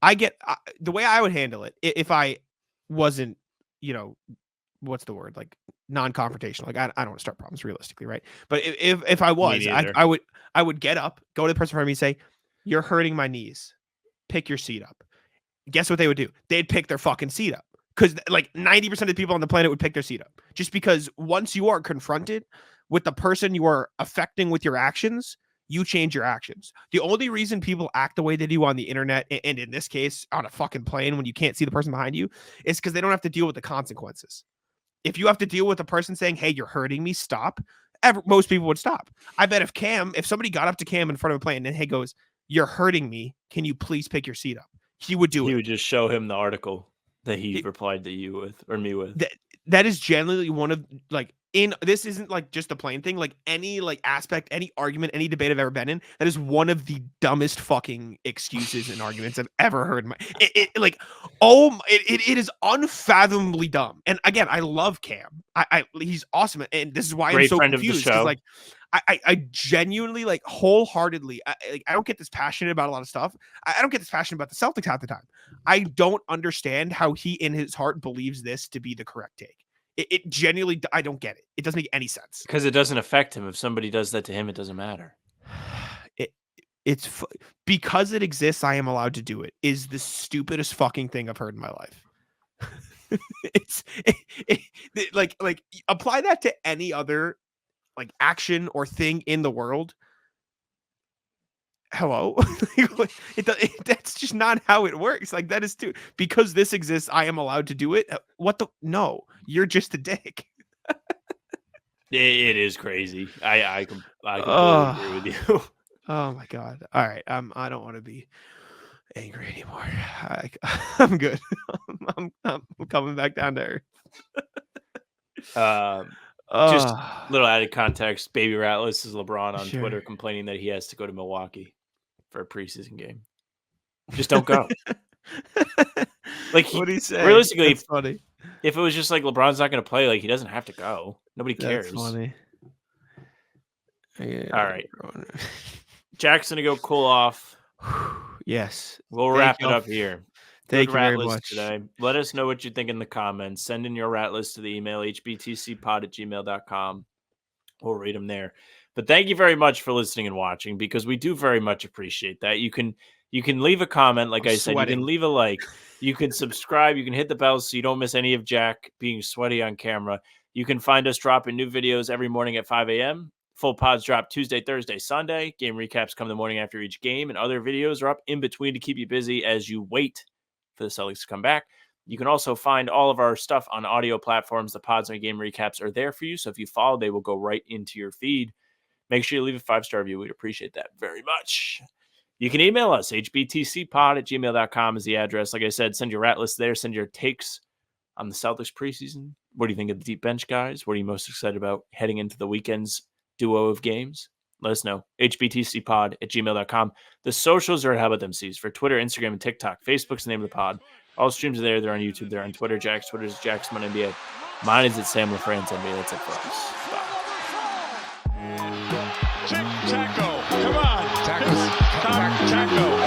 I get the way I would handle it if I wasn't, what's the word? Like non-confrontational. Like I don't want to start problems realistically, right? But if I was, neither. I would get up, go to the person in front of me and say, "You're hurting my knees. Pick your seat up." Guess what they would do? They'd pick their fucking seat up. Because like 90% of the people on the planet would pick their seat up. Just because once you are confronted with the person you are affecting with your actions, you change your actions. The only reason people act the way they do on the internet, and in this case, on a fucking plane when you can't see the person behind you, is because they don't have to deal with the consequences. If you have to deal with a person saying, "Hey, you're hurting me, stop," most people would stop. I bet if somebody got up to Cam in front of a plane and hey goes, "You're hurting me, can you please pick your seat up?" He would do it. He would just show him the article that he replied to you with or me with. That is generally one of this isn't like just a plane thing. Like any aspect, any argument, any debate I've ever been in, that is one of the dumbest fucking excuses and arguments I've ever heard. It is unfathomably dumb. And again, I love Cam. He's awesome, and this is why Great I'm so friend of the confused. show. I genuinely wholeheartedly I don't get this passionate about a lot of stuff. I don't get this passionate about the Celtics half the time. I don't understand how he in his heart believes this to be the correct take. It genuinely, I don't get it. It doesn't make any sense. Because it doesn't affect him. If somebody does that to him, it doesn't matter. Because it exists, I am allowed to do it. Is the stupidest fucking thing I've heard in my life. Apply that to any other action or thing in the world. hello. That's just not how it works. Like that is too because this exists. I am allowed to do it. What the? No, you're just a dick. It is crazy. I completely agree with you. Oh my god. All right. I don't want to be angry anymore. I'm good. I'm coming back down to earth. Just little added context. Baby Ratless is LeBron on Sure. Twitter complaining that he has to go to Milwaukee for a preseason game. Just don't go. Like what do you say? Realistically, That's funny. If it was just like LeBron's not going to play, like he doesn't have to go. Nobody cares. That's funny. Yeah, all right. Jack's going to go cool off. Yes. We'll wrap it up here. Thank you very Rat list much. Today. Let us know what you think in the comments. Send in your rat list to the email hbtcpod@gmail.com. We'll read them there. But thank you very much for listening and watching because we do very much appreciate that. You can leave a comment, like I said. You can leave a like. You can subscribe. You can hit the bell so you don't miss any of Jack being sweaty on camera. You can find us dropping new videos every morning at 5 a.m. Full pods drop Tuesday, Thursday, Sunday. Game recaps come the morning after each game, and other videos are up in between to keep you busy as you wait for the Celtics to come back. You can also find all of our stuff on audio platforms. The pods and game recaps are there for you. So if you follow, they will go right into your feed. Make sure you leave a 5-star review. We'd appreciate that very much. You can email us. hbtcpod@gmail.com is the address. Like I said, send your rat list there. Send your takes on the Celtics preseason. What do you think of the deep bench guys? What are you most excited about heading into the weekend's duo of games? Let us know. hbtcpod@gmail.com. The socials are at How About Them C's for Twitter, Instagram, and TikTok. Facebook's the name of the pod. All streams are there. They're on YouTube. They're on Twitter. Jack's Twitter is Jackson NBA. Mine is at Sam LaFrance NBA. That's it for us. Bye. Taco. Come on. Taco.